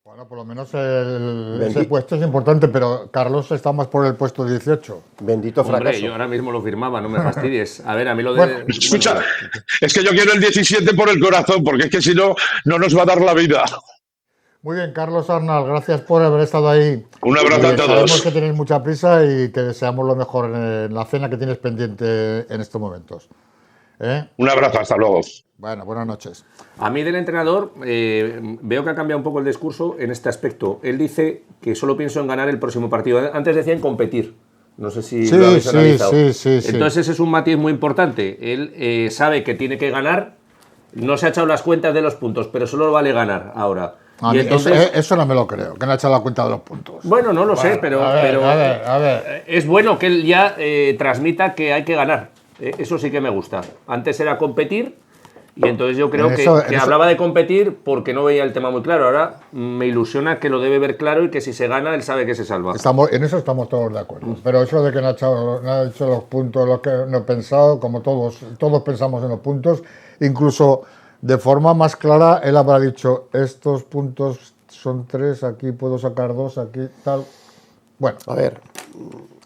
Bueno, por lo menos ese puesto es importante, pero Carlos está más por el puesto 18. Bendito fracaso. Hombre, yo ahora mismo lo firmaba, no me fastidies. A ver, a mí lo de... Bueno, escucha, es que yo quiero el 17 por el corazón, porque es que si no, no nos va a dar la vida. Muy bien, Carlos Arnal, gracias por haber estado ahí. Un abrazo a todos. Sabemos que tenéis mucha prisa y que deseamos lo mejor en la cena que tienes pendiente en estos momentos. Un abrazo, hasta luego. Bueno, buenas noches. A mí del entrenador veo que ha cambiado un poco el discurso en este aspecto. Él dice que solo pienso en ganar el próximo partido. Antes decía en competir. No sé si lo habéis analizado. Sí. Entonces ese es un matiz muy importante. Él sabe que tiene que ganar. No se ha echado las cuentas de los puntos, pero solo vale ganar ahora. Y entonces, eso no me lo creo, que no ha echado la cuenta de los puntos. Bueno, no lo sé, pero, a ver. Es bueno que él ya transmita que hay que ganar. Eso sí que me gusta. Antes era competir y entonces yo creo que hablaba de competir porque no veía el tema muy claro. Ahora me ilusiona que lo debe ver claro y que si se gana él sabe que se salva. En eso estamos todos de acuerdo. Pero eso de que no ha hecho los puntos, lo que no he pensado, como todos pensamos en los puntos, incluso de forma más clara él habrá dicho, estos puntos son 3, aquí puedo sacar 2, aquí tal. Bueno, a ver,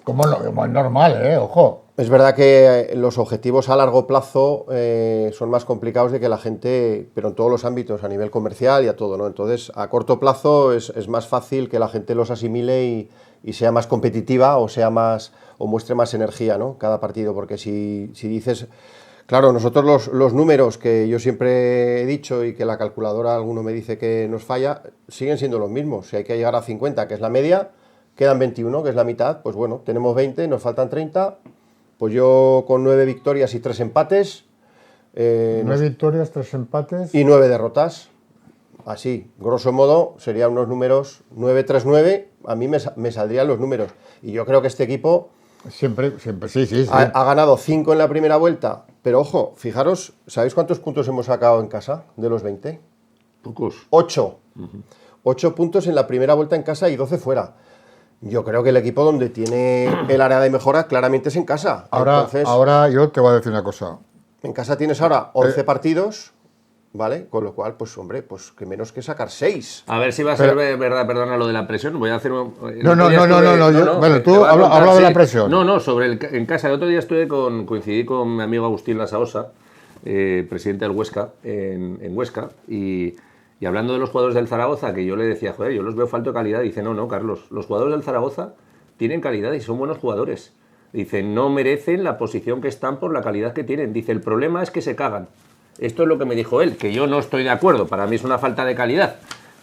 como es normal, ojo. Es verdad que los objetivos a largo plazo son más complicados de que la gente, pero en todos los ámbitos, a nivel comercial y a todo, ¿no? Entonces, a corto plazo es más fácil que la gente los asimile y sea más competitiva o muestre más energía, ¿no? Cada partido, porque si dices... Claro, nosotros los números que yo siempre he dicho y que la calculadora alguno me dice que nos falla, siguen siendo los mismos. Si hay que llegar a 50, que es la media, quedan 21, que es la mitad, pues bueno, tenemos 20, nos faltan 30, pues yo con 9 victorias y 3 empates... 9 victorias, 3 empates... Y 9 derrotas. Así, grosso modo, serían unos números 9-3-9, a mí me saldrían los números. Y yo creo que este equipo... Siempre, sí. Ha ganado 5 en la primera vuelta, pero ojo, fijaros, ¿sabéis cuántos puntos hemos sacado en casa de los 20? Pocos. 8. 8 puntos en la primera vuelta en casa y 12 fuera. Yo creo que el equipo donde tiene el área de mejora claramente es en casa. Ahora yo te voy a decir una cosa. En casa tienes ahora 11 partidos ¿vale? Con lo cual, pues hombre, pues que menos que sacar 6. A ver si va a ser verdad, perdona, lo de la presión. Voy a hacer un... Bueno, tú habla de la presión. No, en casa. El otro día coincidí con mi amigo Agustín Lasaosa, presidente del Huesca, en Huesca, y hablando de los jugadores del Zaragoza, que yo le decía, joder, yo los veo falta de calidad. Dice, no, Carlos, los jugadores del Zaragoza tienen calidad y son buenos jugadores. Dice, no merecen la posición que están por la calidad que tienen. Dice, el problema es que se cagan. Esto es lo que me dijo él, que yo no estoy de acuerdo. Para mí es una falta de calidad.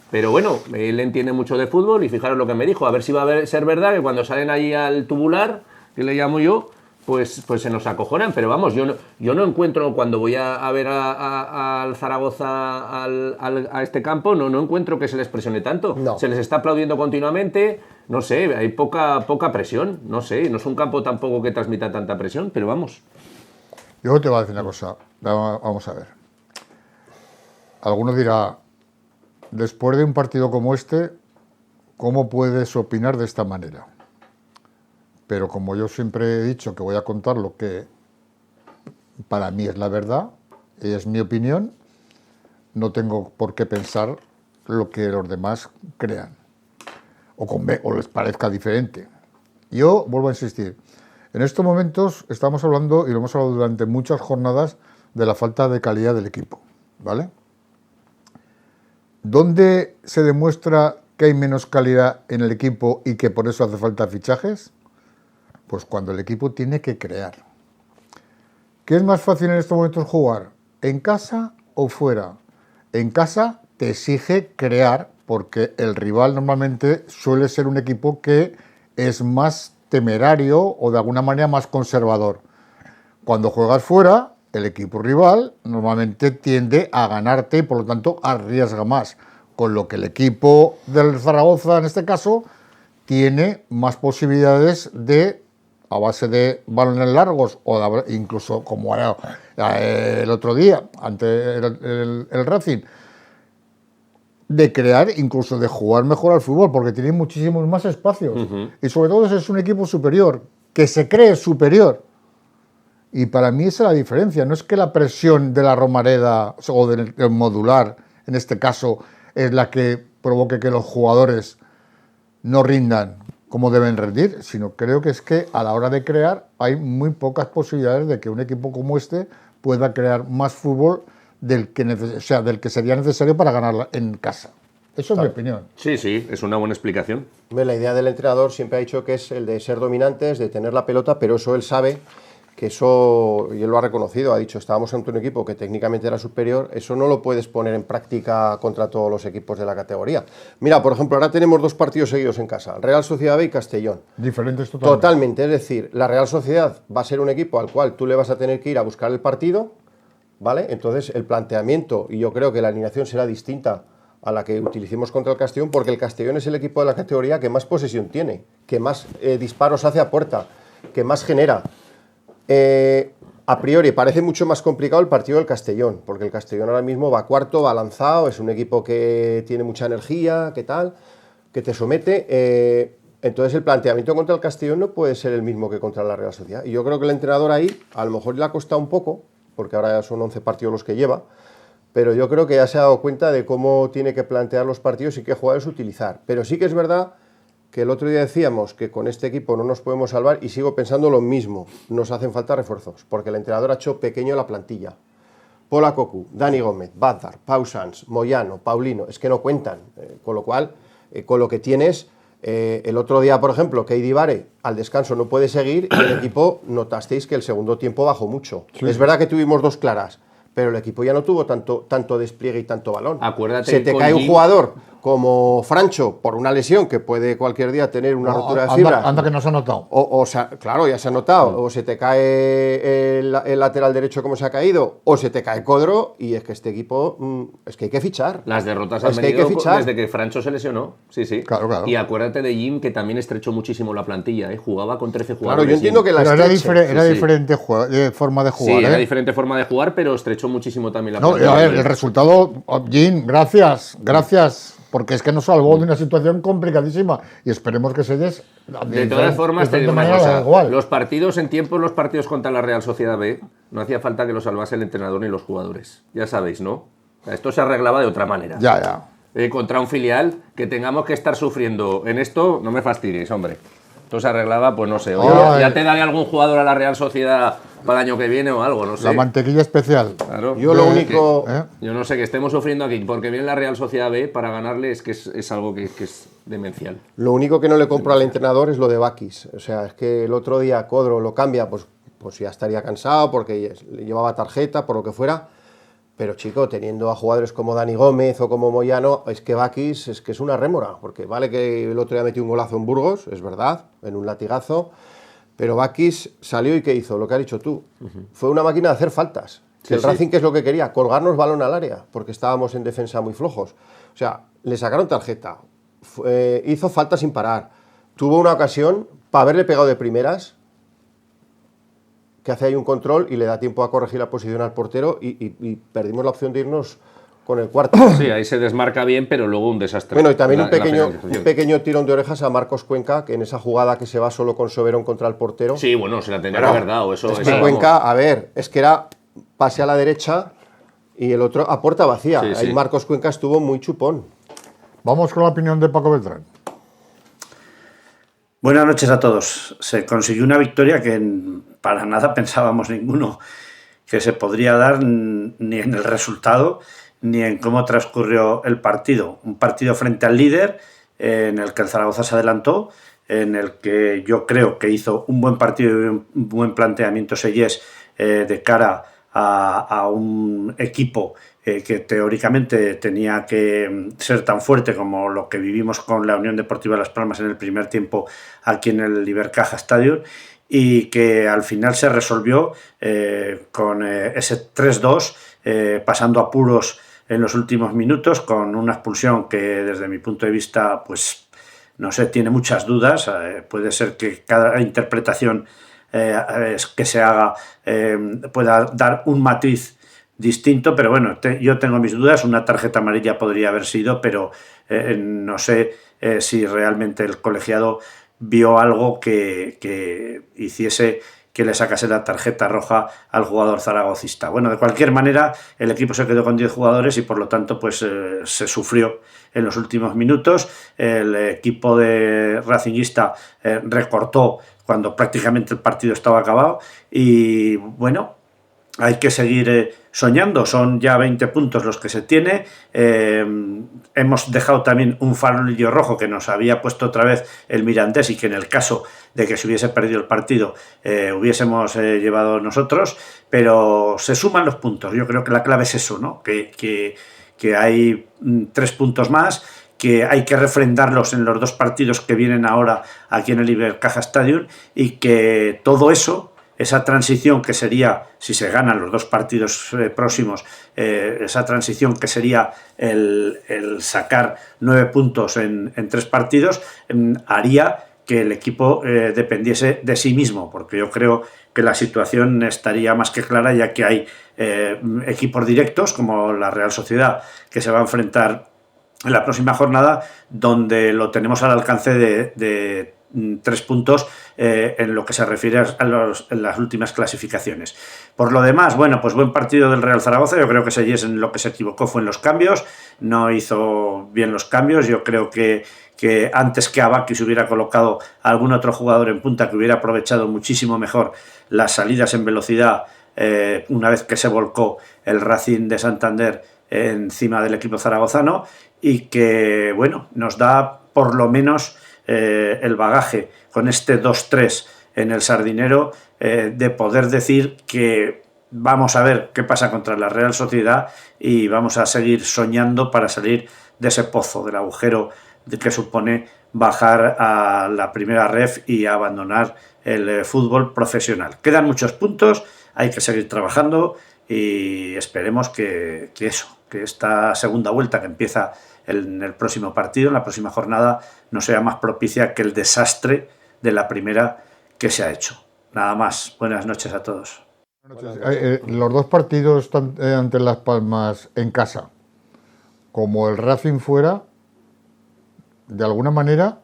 Pero bueno, él entiende mucho de fútbol y fijaros lo que me dijo. A ver si va a ser verdad que cuando salen ahí al tubular, que le llamo yo, pues se nos acojonan. Pero vamos, yo no encuentro, cuando voy a ver al Zaragoza a este campo, no encuentro que se les presione tanto. No. Se les está aplaudiendo continuamente. No sé, hay poca presión. No sé, no es un campo tampoco que transmita tanta presión, pero vamos. Yo te voy a decir una cosa. Vamos a ver. Alguno dirá, después de un partido como este, ¿cómo puedes opinar de esta manera? Pero como yo siempre he dicho que voy a contar lo que para mí es la verdad, y es mi opinión, no tengo por qué pensar lo que los demás crean o les parezca diferente. Yo vuelvo a insistir, en estos momentos estamos hablando, y lo hemos hablado durante muchas jornadas, de la falta de calidad del equipo, ¿vale? ¿Dónde se demuestra que hay menos calidad en el equipo y que por eso hace falta fichajes? Pues cuando el equipo tiene que crear. ¿Qué es más fácil en estos momentos jugar? ¿En casa o fuera? En casa te exige crear, porque el rival normalmente suele ser un equipo que es más temerario o de alguna manera más conservador. Cuando juegas fuera, el equipo rival normalmente tiende a ganarte y por lo tanto arriesga más, con lo que el equipo del Zaragoza en este caso tiene más posibilidades de, a base de balones largos o incluso como era el otro día ante el Racing, de crear, incluso de jugar mejor al fútbol, porque tiene muchísimos más espacios. Y sobre todo es un equipo superior, que se cree superior. Y para mí esa es la diferencia. No es que la presión de la Romareda o del modular, en este caso, es la que provoque que los jugadores no rindan como deben rendir, sino creo que es que a la hora de crear hay muy pocas posibilidades de que un equipo como este pueda crear más fútbol del que sería necesario para ganar en casa. Eso es mi opinión. Sí, es una buena explicación. La idea del entrenador siempre ha dicho que es el de ser dominantes, de tener la pelota, pero eso él sabe que eso, y él lo ha reconocido, ha dicho, estábamos ante un equipo que técnicamente era superior, eso no lo puedes poner en práctica contra todos los equipos de la categoría. Mira, por ejemplo, ahora tenemos 2 partidos seguidos en casa, Real Sociedad B y Castellón. Diferentes totalmente. Totalmente, es decir, la Real Sociedad va a ser un equipo al cual tú le vas a tener que ir a buscar el partido, ¿vale? Entonces el planteamiento, y yo creo que la alineación será distinta a la que utilicemos contra el Castellón, porque el Castellón es el equipo de la categoría que más posesión tiene, que más disparos hace a puerta, que más genera. A priori parece mucho más complicado el partido del Castellón, porque el Castellón ahora mismo va cuarto, va lanzado, es un equipo que tiene mucha energía, que tal, que te somete. Entonces el planteamiento contra el Castellón no puede ser el mismo que contra la Real Sociedad. Y yo creo que el entrenador ahí, a lo mejor le ha costado un poco, porque ahora ya son 11 partidos los que lleva, pero yo creo que ya se ha dado cuenta de cómo tiene que plantear los partidos y qué jugadores utilizar. Pero sí que es verdad que el otro día decíamos que con este equipo no nos podemos salvar y sigo pensando lo mismo, nos hacen falta refuerzos, porque el entrenador ha hecho pequeño la plantilla. Pola Cocu, Dani Gómez, Bazar, Pau Sanz, Moyano, Paulino, es que no cuentan, con lo cual, con lo que tienes, el otro día, por ejemplo, Keidi Bare al descanso no puede seguir y el equipo, notasteis que el segundo tiempo bajó mucho. Sí. Es verdad que tuvimos 2 claras, pero el equipo ya no tuvo tanto despliegue y tanto balón. Acuérdate, se te cae un jugador como Francho por una lesión que puede cualquier día tener una rotura de fibras. Anda que no se ha notado. Claro, ya se ha notado. O se te cae el lateral derecho como se ha caído, o se te cae Codro, y es que este equipo es que hay que fichar. Las derrotas han venido desde que Francho se lesionó. Sí. Claro. Y acuérdate de Jim, que también estrechó muchísimo la plantilla, jugaba con 13 jugadores. Claro, yo entiendo que era diferente forma de jugar. Sí, era diferente forma de jugar, pero estrechó muchísimo también la plantilla. A ver, el resultado, Jim, gracias, porque es que nos salvó de una situación complicadísima y esperemos que se des. De todas formas, te digo una cosa, los partidos en tiempo, los partidos contra la Real Sociedad B, no hacía falta que los salvase el entrenador ni los jugadores. Ya sabéis, ¿no? Esto se arreglaba de otra manera. Ya. Contra un filial, que tengamos que estar sufriendo en esto, no me fastidies, hombre. Esto se arreglaba, pues no sé. Oye, ya te daré algún jugador a la Real Sociedad para el año que viene o algo, no sé. La mantequilla especial. Claro. Yo lo único... Yo no sé, que estemos sufriendo aquí porque viene la Real Sociedad B para ganarle, es que es algo que es demencial. Lo único que no le compro al entrenador es lo de Bakis. O sea, es que el otro día Codro lo cambia, pues ya estaría cansado porque le llevaba tarjeta, por lo que fuera. Pero chico, teniendo a jugadores como Dani Gómez o como Moyano, es que Bakis es una rémora. Porque vale que el otro día metió un golazo en Burgos, es verdad, en un latigazo. Pero Bakis salió y ¿qué hizo? Lo que has dicho tú. Fue una máquina de hacer faltas. Sí, el Racing, ¿qué es lo que quería? Colgarnos balón al área, porque estábamos en defensa muy flojos. O sea, le sacaron tarjeta, hizo falta sin parar, tuvo una ocasión para haberle pegado de primeras, que hace ahí un control y le da tiempo a corregir la posición al portero y perdimos la opción de irnos con el cuarto. Sí, ahí se desmarca bien, pero luego un desastre. Bueno, y también un pequeño tirón de orejas a Marcos Cuenca, que en esa jugada que se va solo con Soberón contra el portero. Sí, bueno, se la tenía que haber dado. Eso, es que Cuenca, a ver, es que era pase a la derecha y el otro a puerta vacía. Sí, ahí sí. Marcos Cuenca estuvo muy chupón. Vamos con la opinión de Paco Beltrán. Buenas noches a todos. Se consiguió una victoria que para nada pensábamos ninguno que se podría dar, ni en el resultado ni en cómo transcurrió el partido. Un partido frente al líder, en el que el Zaragoza se adelantó, en el que yo creo que hizo un buen partido y un buen planteamiento Sellés de cara a un equipo que teóricamente tenía que ser tan fuerte como lo que vivimos con la Unión Deportiva Las Palmas en el primer tiempo aquí en el Ibercaja Stadium, y que al final se resolvió con ese 3-2, pasando apuros en los últimos minutos, con una expulsión que desde mi punto de vista, pues no sé, tiene muchas dudas. Puede ser que cada interpretación que se haga pueda dar un matiz distinto, pero bueno, yo tengo mis dudas. Una tarjeta amarilla podría haber sido, pero no sé si realmente el colegiado vio algo que hiciese que le sacase la tarjeta roja al jugador zaragocista. Bueno, de cualquier manera, el equipo se quedó con 10 jugadores y por lo tanto pues se sufrió en los últimos minutos. El equipo de Racingista recortó cuando prácticamente el partido estaba acabado y bueno, hay que seguir soñando. Son ya 20 puntos los que se tiene. Hemos dejado también un farolillo rojo que nos había puesto otra vez el Mirandés, y que en el caso de que se hubiese perdido el partido hubiésemos llevado nosotros, pero se suman los puntos. Yo creo que la clave es eso, ¿no? Que hay 3 puntos más, que hay que refrendarlos en los 2 partidos que vienen ahora aquí en el Ibercaja Stadium, y que todo eso, esa transición que sería, si se ganan los 2 partidos próximos, esa transición que sería el sacar 9 puntos en 3 partidos, haría que el equipo dependiese de sí mismo, porque yo creo que la situación estaría más que clara, ya que hay equipos directos como la Real Sociedad, que se va a enfrentar en la próxima jornada, donde lo tenemos al alcance de 3 puntos en lo que se refiere a las últimas clasificaciones. Por lo demás, bueno, pues buen partido del Real Zaragoza. Yo creo que Sellés en lo que se equivocó fue en los cambios, no hizo bien los cambios. Yo creo que antes que a Bakis hubiera colocado a algún otro jugador en punta que hubiera aprovechado muchísimo mejor las salidas en velocidad una vez que se volcó el Racing de Santander encima del equipo zaragozano, y que bueno, nos da por lo menos el bagaje con este 2-3 en el Sardinero, de poder decir que vamos a ver qué pasa contra la Real Sociedad y vamos a seguir soñando para salir de ese pozo, del agujero que supone bajar a la primera ref y abandonar el fútbol profesional. Quedan muchos puntos, hay que seguir trabajando y esperemos que esta segunda vuelta que empieza en el próximo partido, en la próxima jornada, no sea más propicia que el desastre de la primera que se ha hecho. Nada más. Buenas noches a todos. Los 2 partidos ante Las Palmas en casa, como el Racing fuera, de alguna manera,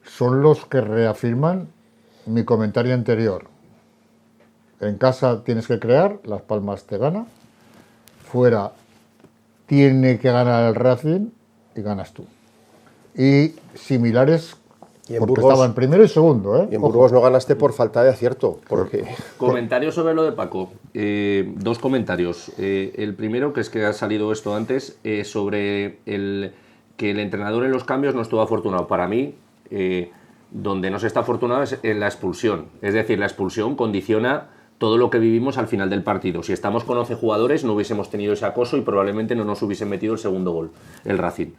son los que reafirman mi comentario anterior. En casa tienes que crear, Las Palmas te gana. Fuera tiene que ganar el Racing y ganas tú. Y similares, Y en porque Burgos- estaba en primero y segundo, ¿eh? Y en Ojo. Burgos no ganaste por falta de acierto, porque Comentario sobre lo de Paco. Dos comentarios. El primero, que es que ha salido esto antes, sobre que el entrenador en los cambios no estuvo afortunado. Para mí, donde no se está afortunado es en la expulsión. Es decir, la expulsión condiciona todo lo que vivimos al final del partido. Si estamos con 11 jugadores no hubiésemos tenido ese acoso y probablemente no nos hubiesen metido el segundo gol, el Racing.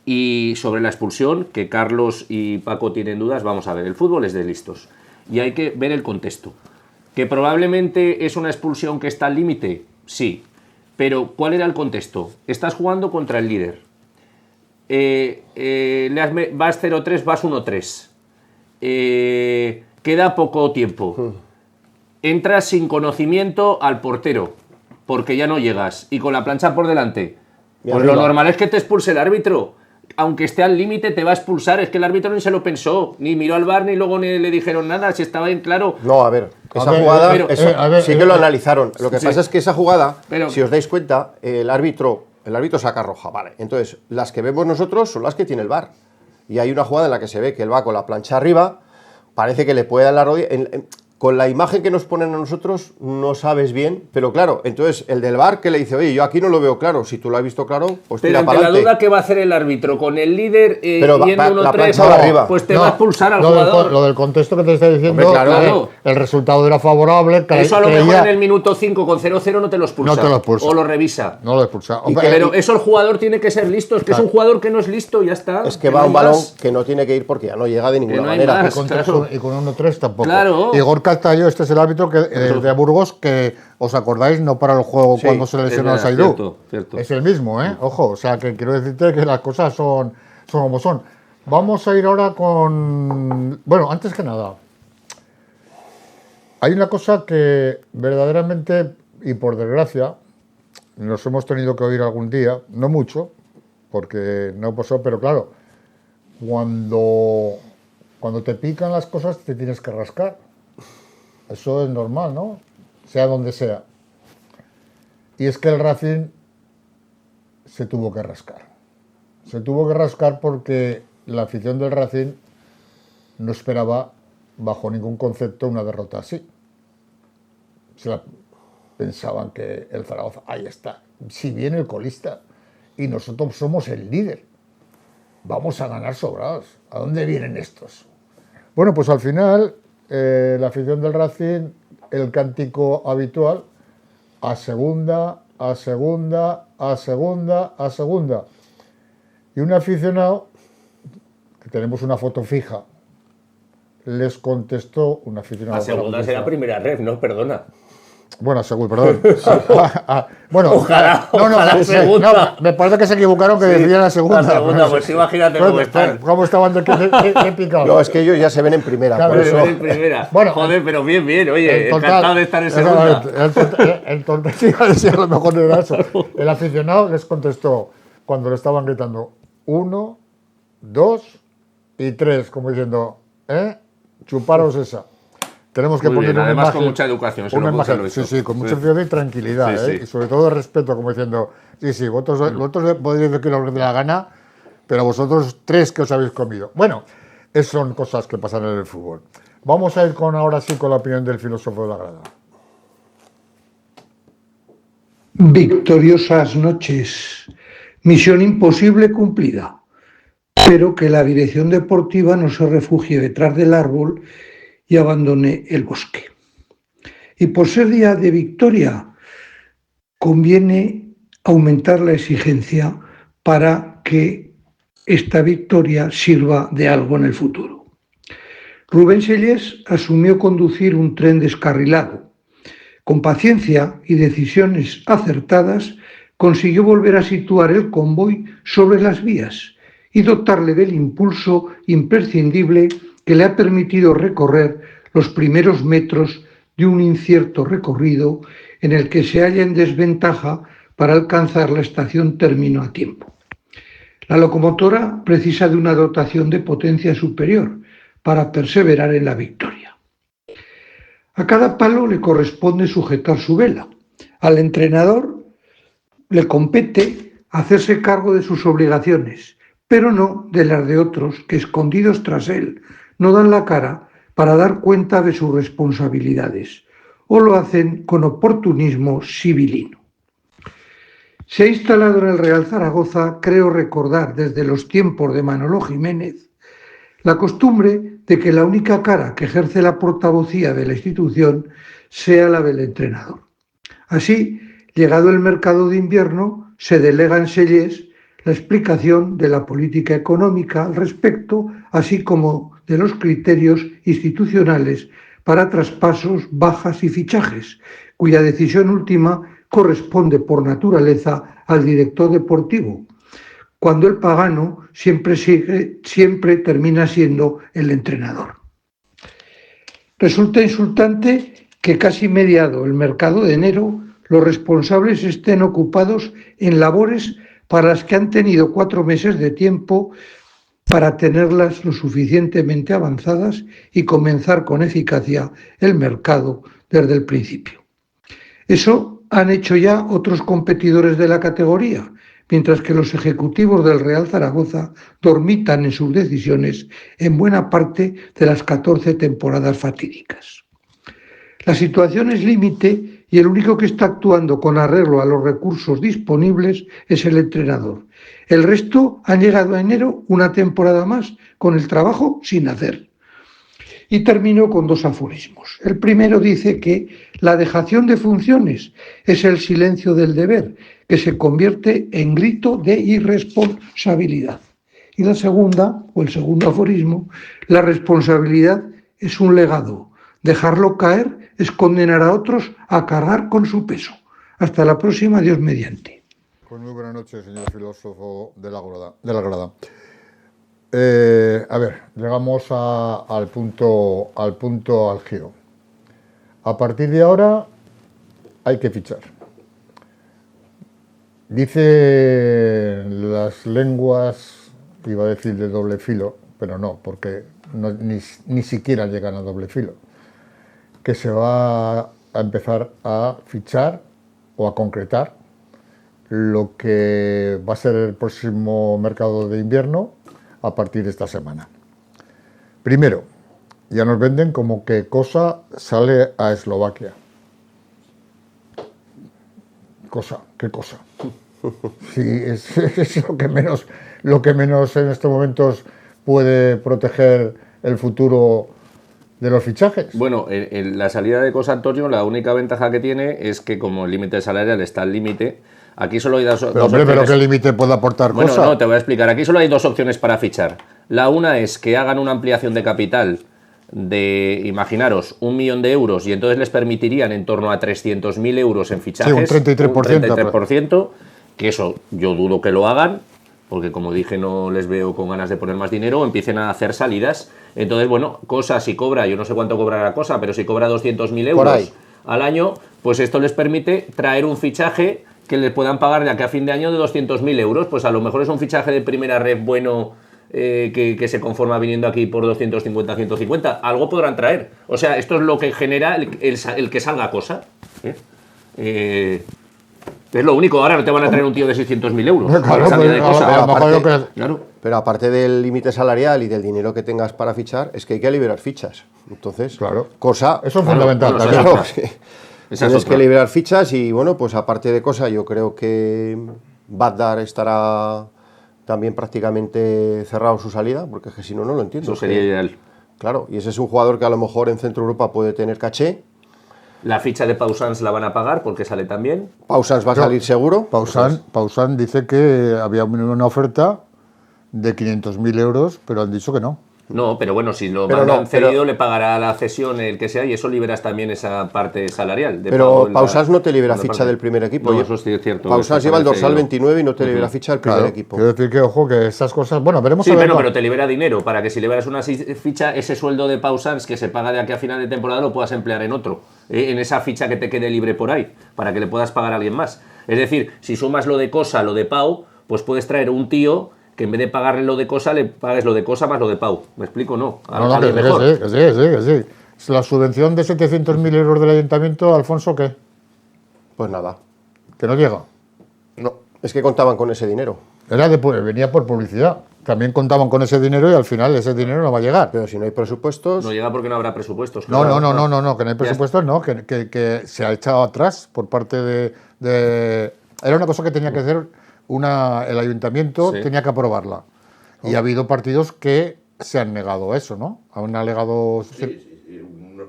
Y sobre la expulsión, que Carlos y Paco tienen dudas, vamos a ver, el fútbol es de listos y hay que ver el contexto. ¿Que probablemente es una expulsión que está al límite? Sí, pero ¿cuál era el contexto? Estás jugando contra el líder. Vas 0-3, vas 1-3. Queda poco tiempo. Entras sin conocimiento al portero, porque ya no llegas, y con la plancha por delante. Pues lo normal es que te expulse el árbitro. Aunque esté al límite, te va a expulsar. Es que el árbitro ni se lo pensó, ni miró al VAR, ni luego ni le dijeron nada, si estaba bien claro. no, a ver, esa ver, jugada pero- eso sí que lo analizaron. Lo que sí. pasa es que esa jugada, Pero- si os dais cuenta, el árbitro saca roja, vale. Entonces, las que vemos nosotros son las que tiene el VAR. Y hay una jugada en la que se ve que él va con la plancha arriba, parece que le puede dar la rodilla. Con la imagen que nos ponen a nosotros no sabes bien, pero claro, entonces el del VAR que le dice, oye, yo aquí no lo veo claro, si tú lo has visto claro, pues Pero tira ante para la adelante. duda que va a hacer el árbitro con el líder Pero yendo la 1-3, plancha va arriba. pues te No, va a expulsar al lo del jugador. lo del contexto que te estoy diciendo, Hombre, claro. Claro. el resultado era favorable. Eso a lo creía- mejor en el minuto 5 con 0-0 no te lo expulsa. No te lo expulsa. O lo revisa. No lo expulsa. Pero eso el jugador tiene que ser listo. Es que es un jugador que no es listo, ya está. Es que no va hay un balón más. que no tiene que ir porque ya no llega de ninguna no hay manera. más. Claro. Y con 1-3 tampoco. Claro. Igor Castaño, este es el árbitro de Burgos que, ¿os acordáis? No para el juego Sí, cuando se lesionó a es Saidú. verdad, cierto. Es el mismo, ¿eh? Ojo, o sea, que quiero decirte que las cosas son como son. Vamos a ir ahora con... Bueno, antes que nada, hay una cosa que verdaderamente, y por desgracia, nos hemos tenido que oír algún día, no mucho, porque no pasó, pero claro, cuando te pican las cosas te tienes que rascar. Eso es normal, ¿no? Sea donde sea. Y es que el Racing se tuvo que rascar. Se tuvo que rascar porque la afición del Racing no esperaba, bajo ningún concepto, una derrota así. Pensaban que el Zaragoza, ahí está, si viene el colista y nosotros somos el líder, vamos a ganar sobrados. ¿A dónde vienen estos? Bueno, pues al final, la afición del Racing, el cántico habitual, a segunda, a segunda, a segunda, a segunda. Y un aficionado, que tenemos una foto fija, les contestó un aficionado. La segunda será primera red, no, perdona. Bueno, seguro, perdón. Bueno, Ojalá, no, ojalá segunda. no, me parece que se equivocaron, que decían la segunda. La segunda, pues imagínate cómo están. ¿Cómo estaban de picados? No, es que ellos ya se ven en primera, Claro, por eso. eso. En primera. Bueno, joder, pero bien, oye, El total- encantado de estar en segunda. El total, sí, a lo mejor no era eso. El aficionado les contestó cuando le estaban gritando 1, 2 y 3, como diciendo, chuparos esa. Tenemos que Muy poner bien, una además imagen. con mucha educación, se Una lo puse, imagen, lo sí, hizo. sí, con mucho Sí. sentido y tranquilidad, Sí, sí. y sobre todo de respeto, como diciendo, sí, vosotros podéis decir lo que os dé la gana, pero vosotros 3 que os habéis comido. Bueno, son cosas que pasan en el fútbol. Vamos a ir ahora sí con la opinión del filósofo de la grada. Victoriosas noches. Misión imposible cumplida. Pero que la dirección deportiva no se refugie detrás del árbol y abandone el bosque. Y por ser día de victoria, conviene aumentar la exigencia para que esta victoria sirva de algo en el futuro. Rubén Sellés asumió conducir un tren descarrilado. Con paciencia y decisiones acertadas, consiguió volver a situar el convoy sobre las vías y dotarle del impulso imprescindible que le ha permitido recorrer los primeros metros de un incierto recorrido en el que se halla en desventaja para alcanzar la estación término a tiempo. La locomotora precisa de una dotación de potencia superior para perseverar en la victoria. A cada palo le corresponde sujetar su vela. Al entrenador le compete hacerse cargo de sus obligaciones, pero no de las de otros que, escondidos tras él, no dan la cara para dar cuenta de sus responsabilidades, o lo hacen con oportunismo sibilino. Se ha instalado en el Real Zaragoza, creo recordar desde los tiempos de Manolo Jiménez, la costumbre de que la única cara que ejerce la portavocía de la institución sea la del entrenador. Así, llegado el mercado de invierno, se delega en Sellés la explicación de la política económica al respecto, así como de los criterios institucionales para traspasos, bajas y fichajes, cuya decisión última corresponde por naturaleza al director deportivo, cuando el pagano siempre termina siendo el entrenador. Resulta insultante que casi mediado el mercado de enero, los responsables estén ocupados en labores para las que han tenido 4 meses de tiempo para tenerlas lo suficientemente avanzadas y comenzar con eficacia el mercado desde el principio. Eso han hecho ya otros competidores de la categoría, mientras que los ejecutivos del Real Zaragoza dormitan en sus decisiones en buena parte de las 14 temporadas fatídicas. La situación es límite y el único que está actuando con arreglo a los recursos disponibles es el entrenador. El resto han llegado a enero una temporada más con el trabajo sin hacer. Y termino con 2 aforismos. El primero dice que la dejación de funciones es el silencio del deber, que se convierte en grito de irresponsabilidad. Y la segunda, o el segundo aforismo, la responsabilidad es un legado. Dejarlo caer es condenar a otros a cargar con su peso. Hasta la próxima, Dios mediante. Pues muy buenas noches, señor filósofo de la grada. A ver, llegamos al punto álgido. A partir de ahora hay que fichar. Dicen las lenguas, iba a decir de doble filo, pero no, porque ni siquiera llegan a doble filo, que se va a empezar a fichar o a concretar lo que va a ser el próximo mercado de invierno a partir de esta semana. Primero, ya nos venden como que Cosa sale a Eslovaquia. ¿Qué cosa? Sí, es lo que menos en estos momentos puede proteger el futuro de los fichajes. Bueno, en la salida de Cosa, Antonio, la única ventaja que tiene es que como el límite salarial está al límite, aquí solo hay dos opciones. Pero ¿qué límite puede aportar Cosa? Bueno, no, te voy a explicar. Aquí solo hay 2 opciones para fichar. La una es que hagan una ampliación de capital de, imaginaros, 1 millón de euros y entonces les permitirían en torno a 300.000 euros en fichajes. Sí, un 33%. Un 33%, que eso yo dudo que lo hagan, porque como dije no les veo con ganas de poner más dinero, empiecen a hacer salidas. Entonces, bueno, Cosa si cobra, yo no sé cuánto cobrará Cosa, pero si cobra 200.000 euros al año, pues esto les permite traer un fichaje que les puedan pagar de aquí a fin de año de 200.000 euros, pues a lo mejor es un fichaje de primera red bueno que se conforma viniendo aquí por 250, 150, algo podrán traer. O sea, esto es lo que genera el que salga Cosa. Es lo único, ahora no te van a traer un tío de 600.000 euros. Claro, pero aparte del límite salarial y del dinero que tengas para fichar, es que hay que liberar fichas. Entonces, Cosa... Eso es fundamental. Claro, sí. Tienes que liberar fichas y, bueno, pues aparte de Cosa, yo creo que Badar estará también prácticamente cerrado su salida, porque es que si no, no lo entiendo. Eso sería ideal. Claro, y ese es un jugador que a lo mejor en Centro Europa puede tener caché. La ficha de Pausans la van a pagar porque sale también. Pausans va a salir seguro. Pausans dice que había una oferta de 500.000 euros, pero han dicho que no. No, pero bueno, si lo mandan cedido, le pagará la cesión el que sea y eso liberas también esa parte salarial. Pero Pausans no te libera ficha del primer equipo. No, eso sí es cierto. Pausans lleva el dorsal 29 y no te libera ficha del primer equipo. Quiero decir que, ojo, que estas cosas... Bueno, veremos sí, a ver. Pero te libera dinero para que si liberas una ficha, ese sueldo de Pausans que se paga de aquí a final de temporada lo puedas emplear en otro. En esa ficha que te quede libre por ahí, para que le puedas pagar a alguien más. Es decir, si sumas lo de Cosa, lo de Pau, pues puedes traer un tío que en vez de pagarle lo de Cosa, le pagues lo de Cosa más lo de Pau. ¿Me explico? No. Que sí. ¿Es la subvención de 700.000 euros del ayuntamiento, Alfonso, qué? Pues nada. ¿Que no llega? No. Es que contaban con ese dinero. Venía por publicidad. También contaban con ese dinero y al final ese dinero no va a llegar. Pero si no hay presupuestos... No llega porque no habrá presupuestos. No, claro. que no hay presupuestos, no, que se ha echado atrás por parte de... Era una cosa que tenía que hacer el ayuntamiento, Sí. tenía que aprobarla. Y ha habido partidos que se han negado a eso, ¿no? Han alegado...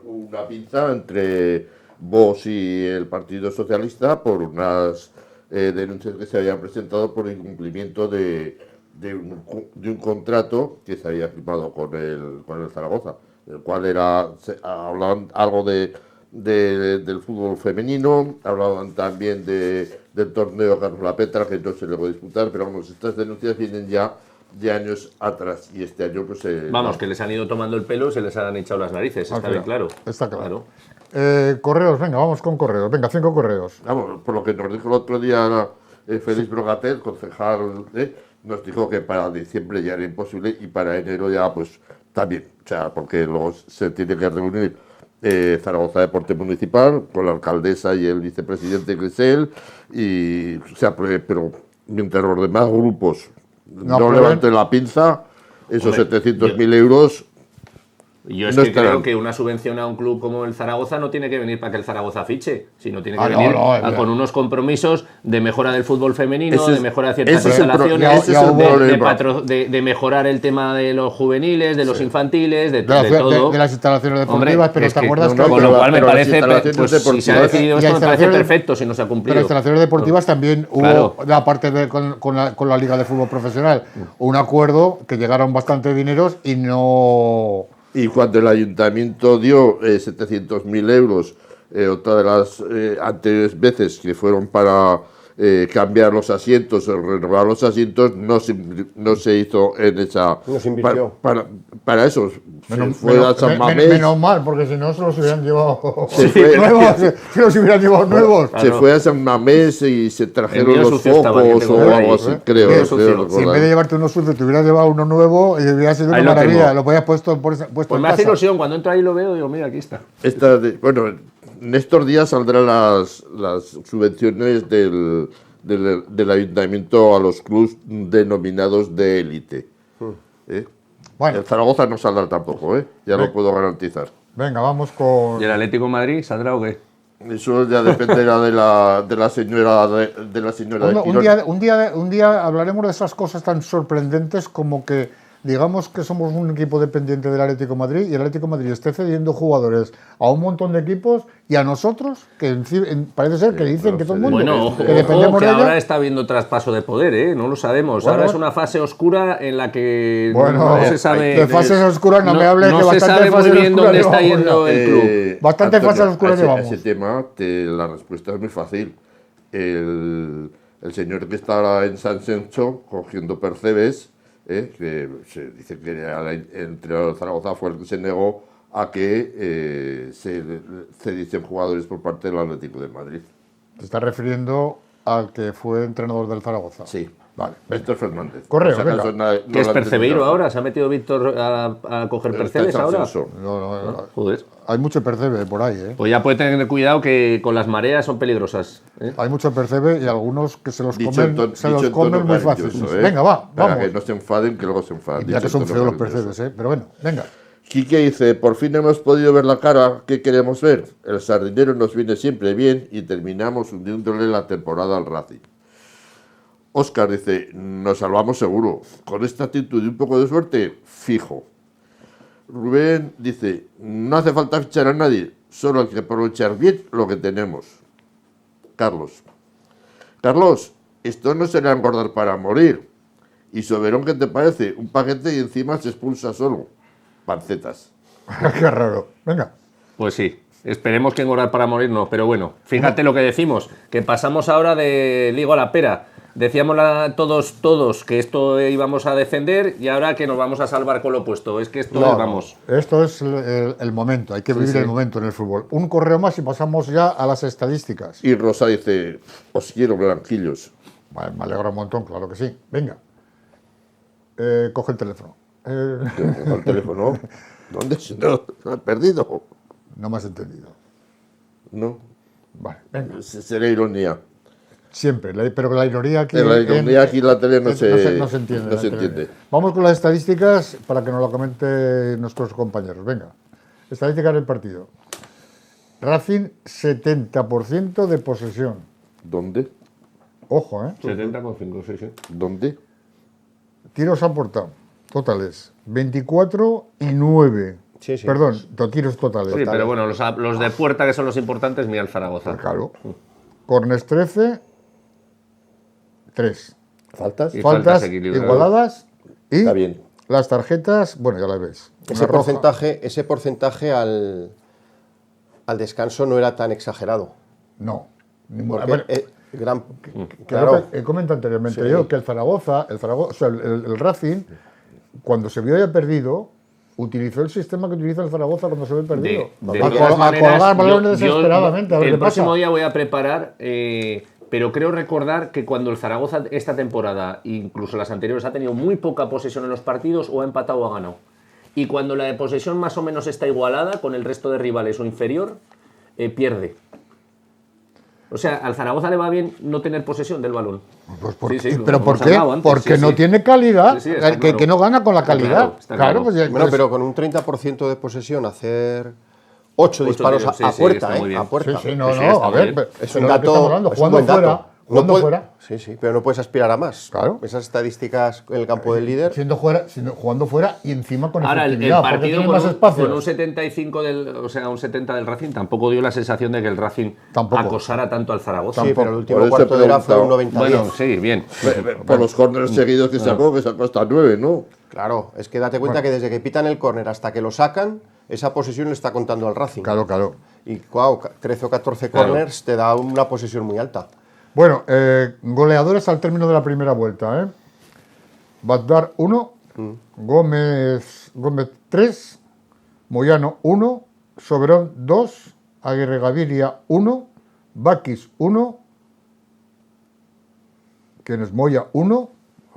Una pinza entre Vox y el Partido Socialista por unas denuncias que se habían presentado por incumplimiento de un contrato que se había firmado con el Zaragoza, el cual hablaban algo del fútbol femenino, hablaban también del torneo Carlos La Petra, que no se le puede disputar, pero vamos, estas denuncias vienen ya de años atrás y este año pues... Vamos, que les han ido tomando el pelo, se les han echado las narices, está bien claro. Está claro. Correos, venga, vamos con correos. Venga, 5 correos. Vamos, por lo que nos dijo el otro día Félix Brogatel, concejal, nos dijo que para diciembre ya era imposible y para enero ya pues también, o sea, porque luego se tiene que reunir Zaragoza Deporte Municipal con la alcaldesa y el vicepresidente Grisel, y, o sea, pero mientras los demás grupos no levanten la pinza, esos 700.000 euros... Yo es no que estarán. creo que una subvención a un club como el Zaragoza no tiene que venir para que el Zaragoza fiche, sino tiene que Ah, no, venir no, con unos compromisos de mejora del fútbol femenino, Ese es- de mejora de ciertas ese es el pro- instalaciones, ese es el problema. de mejorar el tema de los juveniles, de los infantiles, de De todo. las instalaciones deportivas, Hombre, pero es ¿te que- acuerdas no, que... Con lo cual me pero las parece, instalaciones pues si se ha deportivas- decidido Y esto, las me parece instalaciones- perfecto si no se ha Pero cumplido. las instalaciones deportivas también hubo, Claro. aparte con la Liga de Fútbol Profesional, un acuerdo que llegaron bastante dineros y no... Y cuando el ayuntamiento dio 700.000 euros, otra de las anteriores veces que fueron para cambiar los asientos o renovar los asientos, no se hizo en esa... No se invirtió. Para eso, se fue a San Mamés, menos mal, porque si no se los hubieran llevado Se fue- nuevos, se los hubieran llevado nuevos. se fue a San Mamés y se trajeron Envío los sucio estaba, que focos tengo o por ahí, algo así, ¿eh? creo. Envío sucio. creo Si en recordar. vez de llevarte uno sucio te hubieras llevado uno nuevo, y hubiera sido Ahí una lo maravilla. tengo. Lo podías puesto Pues en me hace casa. ilusión, cuando entro ahí lo veo y digo, mira, aquí está. Bueno, en estos días saldrán las subvenciones del ayuntamiento a los clubes denominados de élite. Bueno, El Zaragoza no saldrá tampoco, ya lo puedo garantizar. venga, vamos con... ¿Y el Atlético de Madrid saldrá o qué? Eso ya dependerá de la señora de la señora de Quirón. Un día hablaremos de esas cosas tan sorprendentes como que digamos que somos un equipo dependiente del Atlético de Madrid y el Atlético de Madrid esté cediendo jugadores a un montón de equipos y a nosotros, que parece ser que dicen que todo el mundo Bueno, ojo, que dependemos que de ella. ahora está habiendo traspaso de poder, ¿eh? No lo sabemos. Bueno, ahora es una fase oscura en la que Bueno, no se sabe... de fases oscuras no me hables, no que se bastante sabe muy fases bien oscuras dónde está llevamos yendo ya. el club. Bastante Antonio, fases oscuras a llevamos. ese tema la respuesta es muy fácil. El señor que está ahora en San Sencho cogiendo percebes, que se dice que el entrenador de Zaragoza fue el que se negó a que se cediesen jugadores por parte del Atlético de Madrid. Te estás refiriendo al que fue entrenador del Zaragoza. Sí. Vale. Víctor Fernández. Correo, Por si acaso venga. no ¿Qué es lo han Percebeiro entendido. ahora? ¿Se ha metido Víctor a coger Pero está en percebes San ahora? Senso. No, Joder. hay mucho percebe por ahí, ¿eh? Pues ya puede tener cuidado que con las mareas son peligrosas. ¿eh? Hay mucho percebe y algunos que se los Dicho comen, en ton- se dicho los en comen tono muy cariñoso, fácil. Venga, va, Para vamos. que no se enfaden, que luego se enfaden. Ya Dicho que en son tono feos los cariñoso. percebes, ¿eh? Pero bueno, venga. Quique dice, por fin hemos podido ver la cara que queremos ver. El sardinero nos viene siempre bien y terminamos hundiéndole la temporada al Racing. Óscar dice, nos salvamos seguro. Con esta actitud y un poco de suerte, fijo. Rubén dice, no hace falta fichar a nadie, solo hay que aprovechar bien lo que tenemos. Carlos, esto no será engordar para morir. Y Soberón, ¿qué te parece? Un paquete y encima se expulsa solo. Pancetas. Qué raro. Venga. Pues sí. Esperemos que engordar para morir no, pero bueno, fíjate lo que decimos, que pasamos ahora de ligo a la pera. Decíamos todos que esto íbamos a defender y ahora que nos vamos a salvar con lo opuesto. Es que esto No, vamos. Esto es el momento, hay que vivir sí. el momento en el fútbol. Un correo más y pasamos ya a las estadísticas. Y Rosa dice, os quiero, blanquillos. Vale, me alegra un montón, claro que sí. Venga. Coge el teléfono. Al teléfono. ¿Dónde se lo has perdido? No me has entendido. No, Vale, venga. será ironía. Siempre, pero la ironía aquí... La ironía aquí en la tele no se entiende. No se entiende. Vamos con las estadísticas para que nos lo comenten nuestros compañeros. Venga, estadísticas del partido. Racing, 70% de posesión. ¿Dónde? Ojo, ¿eh? 70,5, sí. ¿Dónde? Tiros aportados, totales, 24 y 9. Sí, sí. Perdón, tiros totales. Sí, pero bueno, los de puerta, que son los importantes, mira el Zaragoza. Claro. Corners 13, 3. ¿Faltas? Y Faltas equilibradas. igualadas y Está bien. las tarjetas, bueno, ya las ves. Ese porcentaje al descanso no era tan exagerado. No. Porque A ver, claro. He comentado anteriormente Sí. yo que el Zaragoza, o sea, el Racing, cuando se vio ya perdido, utilizó el sistema que utiliza el Zaragoza cuando se ve perdido. De a todas maneras, colgar balones yo desesperadamente. A ver el qué próximo pasa. día voy a preparar, pero creo recordar que cuando el Zaragoza esta temporada, incluso las anteriores, ha tenido muy poca posesión en los partidos, o ha empatado o ha ganado. Y cuando la de posesión más o menos está igualada con el resto de rivales o inferior, pierde. O sea, al Zaragoza le va bien no tener posesión del balón. Pues ¿Pero ¿por qué? Porque no tiene calidad, Sí, está claro. que no gana con la Está calidad. claro, está claro. Pues ya- Bueno, pues- pero con un 30% de posesión hacer 8 disparos tiros, sí, a sí, puerta, está muy bien. a puerta. Sí, no, Sí, no, está a muy ver, bien. Es pero un ¿de qué estamos dato, hablando? es un Jugando buen dato. fuera, jugando puede- fuera. Sí, pero no puedes aspirar a más. Claro. Esas estadísticas en el campo del líder. Jugando fuera y encima con Ahora, el efectividad, porque partido tiene con más un, espacio. con un 75 o sea, un 70 del Racing, tampoco dio la sensación de que el Racing Tampoco. acosara tanto al Zaragoza. Sí, pero el Por último eso cuarto he de hora fue un preguntado. 90-10. Bueno, sí, bien. Por los corners seguidos que sacó hasta 9, ¿no? Claro, es que date cuenta que desde que pitan el córner hasta que lo sacan, esa posesión le está contando al Racing. Claro. Y wow, 13 o 14 Claro. corners te da una posesión muy alta. Bueno, goleadores al término de la primera vuelta, ¿eh? Badar 1, Gómez 3, Moyano 1, Soberón 2, Aguirre Gaviria 1, Bakis 1, ¿quién es? Moya 1,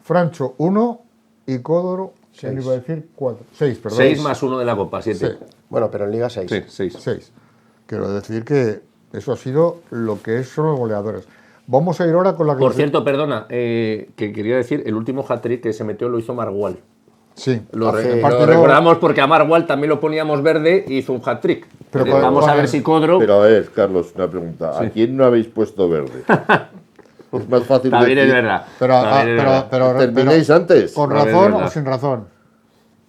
Francho 1 y Códoro, ¿quién iba a decir? 4. 6, perdón. 6 más 1 de la Copa, 7. Sí. Bueno, pero en Liga 6. Sí, 6. 6. Quiero decir que eso ha sido lo que son los goleadores. Vamos a ir ahora con la Por cierto, perdona, que quería decir, el último hat-trick que se metió lo hizo Margual. Sí. Lo Hace- recordamos porque a Margual también lo poníamos verde y hizo un hat-trick. Pero Vamos a ver si Codro... Pero a ver, Carlos, una pregunta. ¿A quién no habéis puesto verde? Es más fácil También es decir, verdad. Pero, También es verdad. ¿terminéis antes? ¿con También es razón o verdad. sin razón?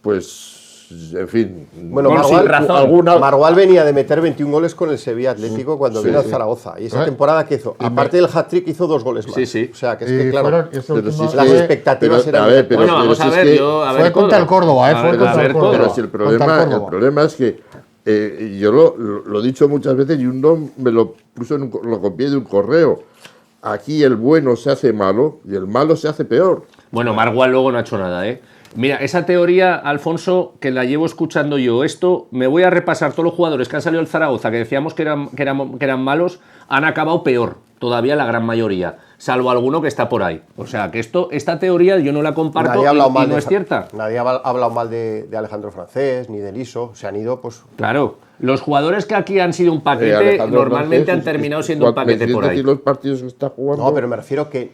Pues, en fin. Bueno, Con sin razón. Margual venía de meter 21 goles con el Sevilla Atlético cuando vino al Zaragoza. Y esa temporada que hizo, aparte del hat-trick, hizo 2 goles más. Sí, sí. O sea, que es Y que claro, fueron, ese Pero último- si las es que- expectativas pero, eran... a ver, pero- Bueno, vamos si a es ver, que- a fue ver contra el Córdoba, A ver, fue contra a ver, el Córdoba. Pero Córdoba. si el Contra el Córdoba. problema es que yo lo he dicho muchas veces y uno me lo puso lo copié de un correo. Aquí el bueno se hace malo y el malo se hace peor. Bueno, Margual luego no ha hecho nada, ¿eh? Mira, esa teoría, Alfonso, que la llevo escuchando yo, me voy a repasar todos los jugadores que han salido del Zaragoza, que decíamos que eran malos, han acabado peor, todavía la gran mayoría, salvo alguno que está por ahí. O sea, que esta teoría yo no la comparto Nadie ha hablado y mal no de- es cierta. Nadie ha hablado mal de Alejandro Francés, ni de Liso. Se han ido, pues... Claro, los jugadores que aquí han sido un paquete, Alejandro normalmente Francés, han terminado siendo un paquete ¿me por quieres ahí. decir los partidos que está jugando? No, pero me refiero que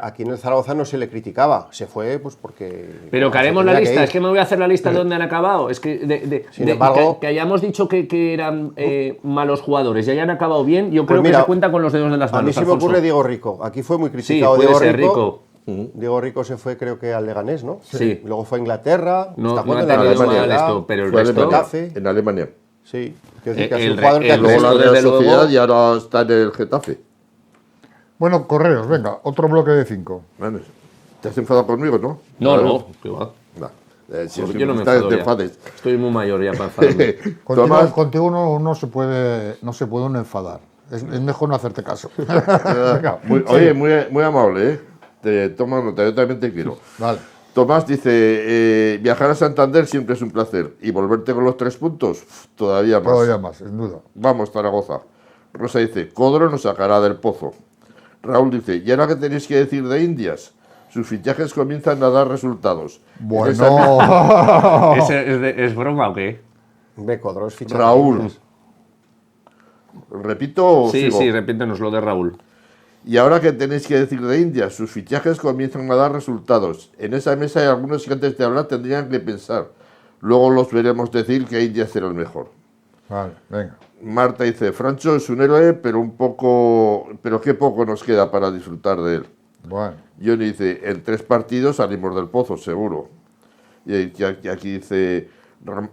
aquí en el Zaragoza no se le criticaba. Se fue, pues porque... Pero que se haremos la tenía lista, ir. es que me voy a hacer la lista de dónde han acabado. Es que, Sin embargo- que hayamos dicho que eran malos jugadores y hayan acabado bien, yo creo mira, que se cuenta con los dedos de las manos. A mí se me Alfonso. ocurre Diego Rico. Aquí fue muy Sí, criticado puede Diego ser Rico. Rico. Diego Rico se fue, creo que al Leganés, ¿no? Sí. Luego fue a Inglaterra. No, está no jugando ha en la tenido Real mal Sociedad. esto, pero el Fue a resto... Alemania, Getafe. en Alemania. Sí. Quiero decir que ha sido el un jugador que el Luego resto, la Real desde luego- Sociedad y ahora está en el Getafe. Bueno, correos, venga, otro bloque de 5. Bueno, ¿te has enfadado conmigo, no? No, qué va. No. Si es Porque que yo no me te enfado ya. enfades. Estoy muy mayor ya para enfadarme. Tomás, Contigo no se puede uno enfadar. Es mejor no hacerte caso. Venga, oye, muy amable, ¿eh? Toma nota, yo también te quiero. Vale. Tomás dice, viajar a Santander siempre es un placer. ¿Y volverte con los 3 puntos? Todavía más. Todavía más, sin duda. Vamos, Zaragoza. Rosa dice, Codro nos sacará del pozo. Raúl dice, ¿y ahora qué tenéis que decir de Indias? Sus fichajes comienzan a dar resultados. Bueno, ¿Es broma o qué? Hombre, Codro es fichaje. Raúl. ¿Repito o Sí, sigo? sí, repítenos lo de Raúl. Y ahora que tenéis que decir de India, sus fichajes comienzan a dar resultados. En esa mesa hay algunos que antes de hablar tendrían que pensar. Luego los veremos decir que India será el mejor. Vale, venga. Marta dice, Francho es un héroe, pero qué poco nos queda para disfrutar de él. Bueno. Johnny dice, en 3 partidos salimos del pozo, seguro. Y aquí dice,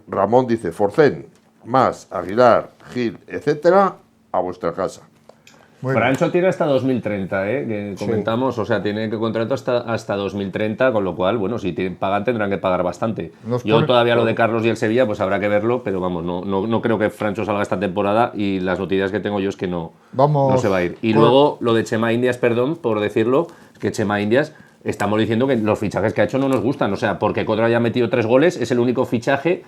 Ramón dice, Forcén, Mas, Aguilar, Gil, etcétera, a vuestra casa. Francho tiene hasta 2030, que comentamos, o sea, tiene que contrato hasta 2030, con lo cual, bueno, si pagan tendrán que pagar bastante. Yo todavía lo de Carlos y el Sevilla, pues habrá que verlo, pero vamos, no creo que Francho salga esta temporada y las noticias que tengo yo es que no se va a ir. Y luego lo de Chema Indias, perdón por decirlo, es que Chema Indias, estamos diciendo que los fichajes que ha hecho no nos gustan, o sea, porque Codro haya metido 3 goles, es el único fichaje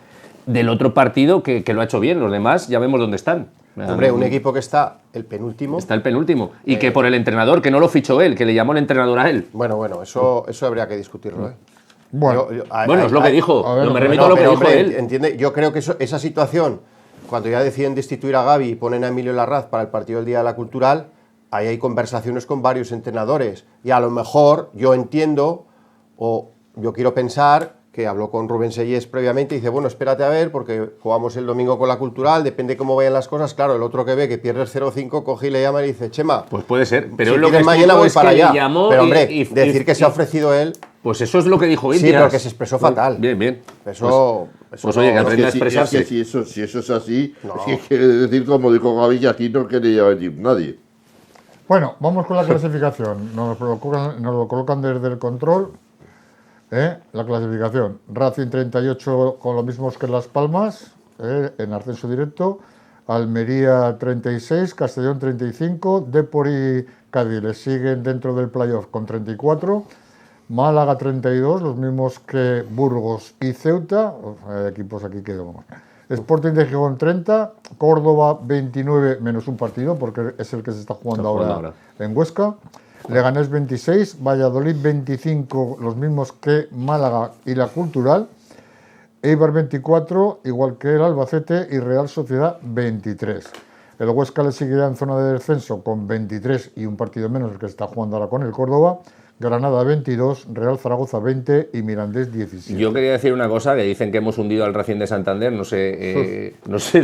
del otro partido que lo ha hecho bien, los demás ya vemos dónde están. Hombre, un equipo que está el penúltimo. Está el penúltimo. Y que por el entrenador, que no lo fichó él, que le llamó el entrenador a él. Bueno, eso habría que discutirlo, ¿eh? Bueno, es lo que dijo. a ver, me remito a lo que dijo hombre, él. Entiende, yo creo que esa situación, cuando ya deciden destituir a Gavi y ponen a Emilio Larraz para el partido del Día de la Cultural, ahí hay conversaciones con varios entrenadores. Y a lo mejor yo entiendo, o yo quiero pensar, que habló con Rubén Sellés previamente y dice, bueno, espérate a ver, porque jugamos el domingo con la Cultural, depende cómo vayan las cosas. Claro, el otro que ve que pierde el 0-5, coge y le llama y dice, Chema, pues puede ser, pero si lo que mañana voy para allá. Pero hombre, decir que se ha y, ofrecido él... Pues eso es lo que dijo Indias. Sí, pero que se expresó fatal. Bien. Eso oye, que aprenda a expresarse. Si eso es así, es que quiere decir, como dijo Gavi, que aquí no quería venir nadie. Bueno, vamos con la clasificación. Nos lo colocan desde el control. La clasificación. Racing 38 con los mismos que Las Palmas, en ascenso directo. Almería 36, Castellón 35, Depor y Cádiz le siguen dentro del playoff con 34. Málaga 32, los mismos que Burgos y Ceuta. Hay equipos aquí que vamos. Sporting de Gijón 30, Córdoba 29 menos un partido porque es el que se está jugando ahora en Huesca. Leganés 26, Valladolid 25, los mismos que Málaga y la Cultural. Eibar 24, igual que el Albacete, y Real Sociedad 23. El Huesca le seguirá en zona de descenso con 23 y un partido menos, el que se está jugando ahora con el Córdoba. Granada 22, Real Zaragoza 20 y Mirandés 17. Yo quería decir una cosa, que dicen que hemos hundido al Racing de Santander, no sé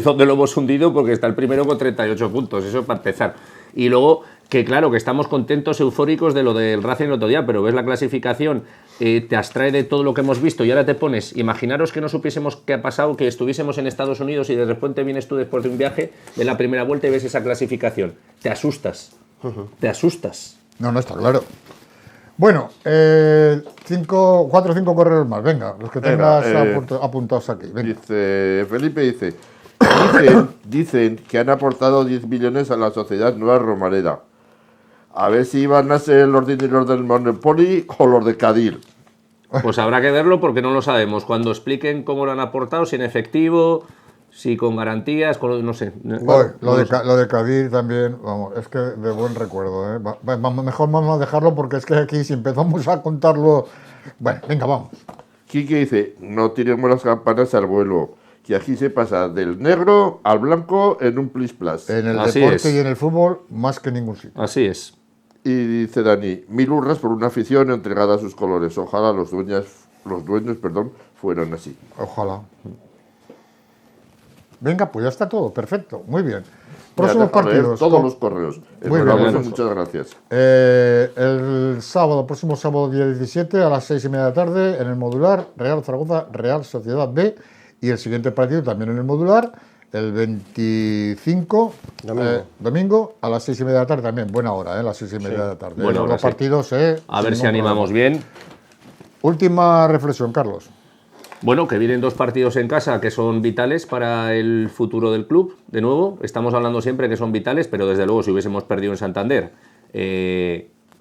dónde lo hemos hundido porque está el primero con 38 puntos, eso para empezar. Y luego, que claro, que estamos contentos, eufóricos de lo del Racing el otro día, pero ves la clasificación, te abstrae de todo lo que hemos visto y ahora te pones, imaginaros que no supiésemos qué ha pasado, que estuviésemos en Estados Unidos y de repente vienes tú después de un viaje, de la primera vuelta y ves esa clasificación. Te asustas, te asustas. No, está claro. Bueno, 4 o 5 correos más, venga, los que tengas apuntados aquí. Venga. Dice, Felipe dicen que han aportado 10 millones a la sociedad Nueva Romareda. A ver si van a ser los dineros del Monopoly o los de Cádiz. Pues habrá que verlo porque no lo sabemos. Cuando expliquen cómo lo han aportado, si en efectivo, si con garantías, no sé. Lo de Cádiz también, vamos, es que de buen recuerdo. Mejor vamos a dejarlo porque es que aquí si empezamos a contarlo... Bueno, venga, vamos. Quique dice, no tiremos las campanas al vuelo, que aquí se pasa del negro al blanco en un plis-plas. En el deporte y en el fútbol, más que en ningún sitio. Así es. Y dice Dani, 1000 hurras por una afición entregada a sus colores. Ojalá los dueños fueran así. Ojalá. Venga, pues ya está todo, perfecto, muy bien. Próximos partidos. Todos los correos. Muy bien. Muchas gracias. El próximo sábado, día 17, a las 6:30 de la tarde, en el modular, Real Zaragoza, Real Sociedad B. Y el siguiente partido también en el modular, el 25, domingo, a las 6:30 de la tarde también. Buena hora, las 6:30 de la tarde. Bueno, los partidos, a ver si animamos bien. Última reflexión, Carlos. Bueno, que vienen 2 partidos en casa que son vitales para el futuro del club. De nuevo, estamos hablando siempre que son vitales, pero desde luego si hubiésemos perdido en Santander,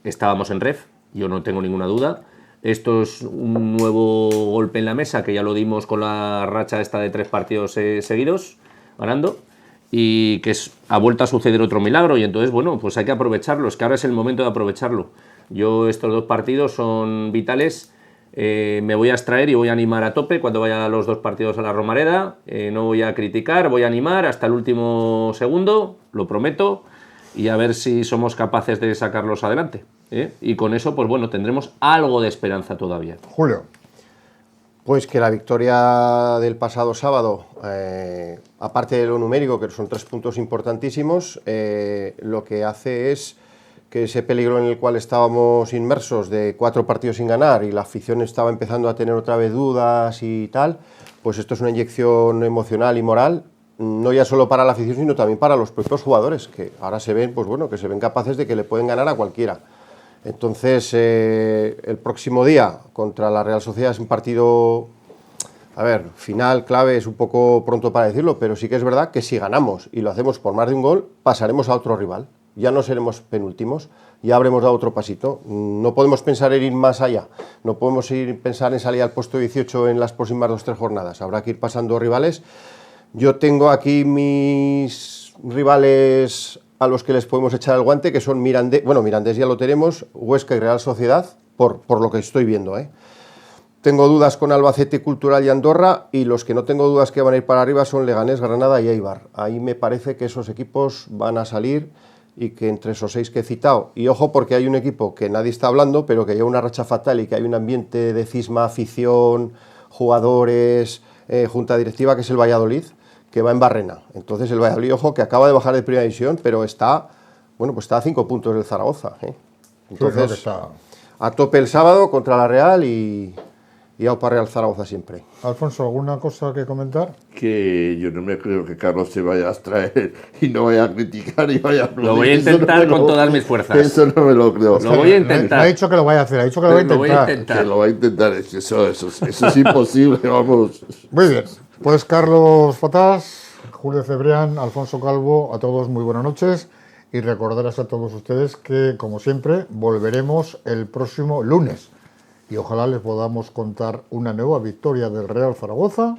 estábamos en ref, yo no tengo ninguna duda. Esto es un nuevo golpe en la mesa, que ya lo dimos con la racha esta de 3 partidos seguidos, ganando, y que ha vuelto a suceder otro milagro, y entonces, bueno, pues hay que aprovecharlo, es que ahora es el momento de aprovecharlo. Estos 2 partidos son vitales. Me voy a extraer y voy a animar a tope cuando vaya a los 2 partidos a la Romareda. No voy a criticar, voy a animar hasta el último segundo, lo prometo. y a ver si somos capaces de sacarlos adelante, ¿eh? Y con eso, pues bueno, tendremos algo de esperanza todavía. Julio. Pues que la victoria del pasado sábado, aparte de lo numérico, que son 3 puntos importantísimos, lo que hace es que ese peligro en el cual estábamos inmersos de 4 partidos sin ganar y la afición estaba empezando a tener otra vez dudas y tal, pues esto es una inyección emocional y moral, no ya solo para la afición, sino también para los propios jugadores, que ahora se ven, pues bueno, que se ven capaces de que le pueden ganar a cualquiera. Entonces, el próximo día contra la Real Sociedad es un partido, a ver, final, clave, es un poco pronto para decirlo, pero sí que es verdad que si ganamos y lo hacemos por más de un gol, pasaremos a otro rival. Ya no seremos penúltimos, ya habremos dado otro pasito. No podemos pensar en ir más allá, no podemos pensar en salir al puesto 18 en las próximas 2 o 3 jornadas. Habrá que ir pasando rivales. Yo tengo aquí mis rivales a los que les podemos echar el guante, que son Mirandés ya lo tenemos, Huesca y Real Sociedad, por lo que estoy viendo, ¿eh? Tengo dudas con Albacete, Cultural y Andorra, y los que no tengo dudas que van a ir para arriba son Leganés, Granada y Eibar. Ahí me parece que esos equipos van a salir y que entre esos 6 que he citado, y ojo porque hay un equipo que nadie está hablando, pero que lleva una racha fatal y que hay un ambiente de cisma, afición, jugadores, junta directiva, que es el Valladolid, que va en barrena. Entonces el Valladolid, ojo, que acaba de bajar de primera división, pero está, bueno, pues está a 5 puntos del Zaragoza, ¿eh? Entonces, sí, a tope el sábado contra la Real y aupa Real Zaragoza siempre. Alfonso, ¿alguna cosa que comentar? Que yo no me creo que Carlos se vaya a abstraer y no vaya a criticar y vaya a aplaudir. Lo voy a intentar con todas mis fuerzas. Eso no me lo creo. Lo voy a intentar. No ha dicho que lo vaya a hacer, ha dicho que lo va a intentar. Que lo va a intentar, eso es imposible, vamos. Muy bien, pues Carlos Fatás, Julio Cebrián, Alfonso Calvo, a todos muy buenas noches y recordarles a todos ustedes que, como siempre, volveremos el próximo lunes y ojalá les podamos contar una nueva victoria del Real Zaragoza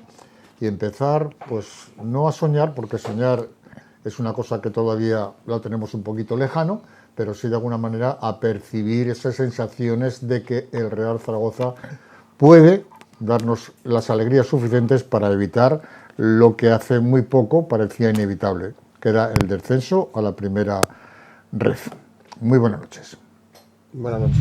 y empezar, pues, no a soñar, porque soñar es una cosa que todavía la tenemos un poquito lejano, pero sí de alguna manera a percibir esas sensaciones de que el Real Zaragoza puede darnos las alegrías suficientes para evitar lo que hace muy poco parecía inevitable, que era el descenso a la primera ref. Muy buenas noches. Buenas noches.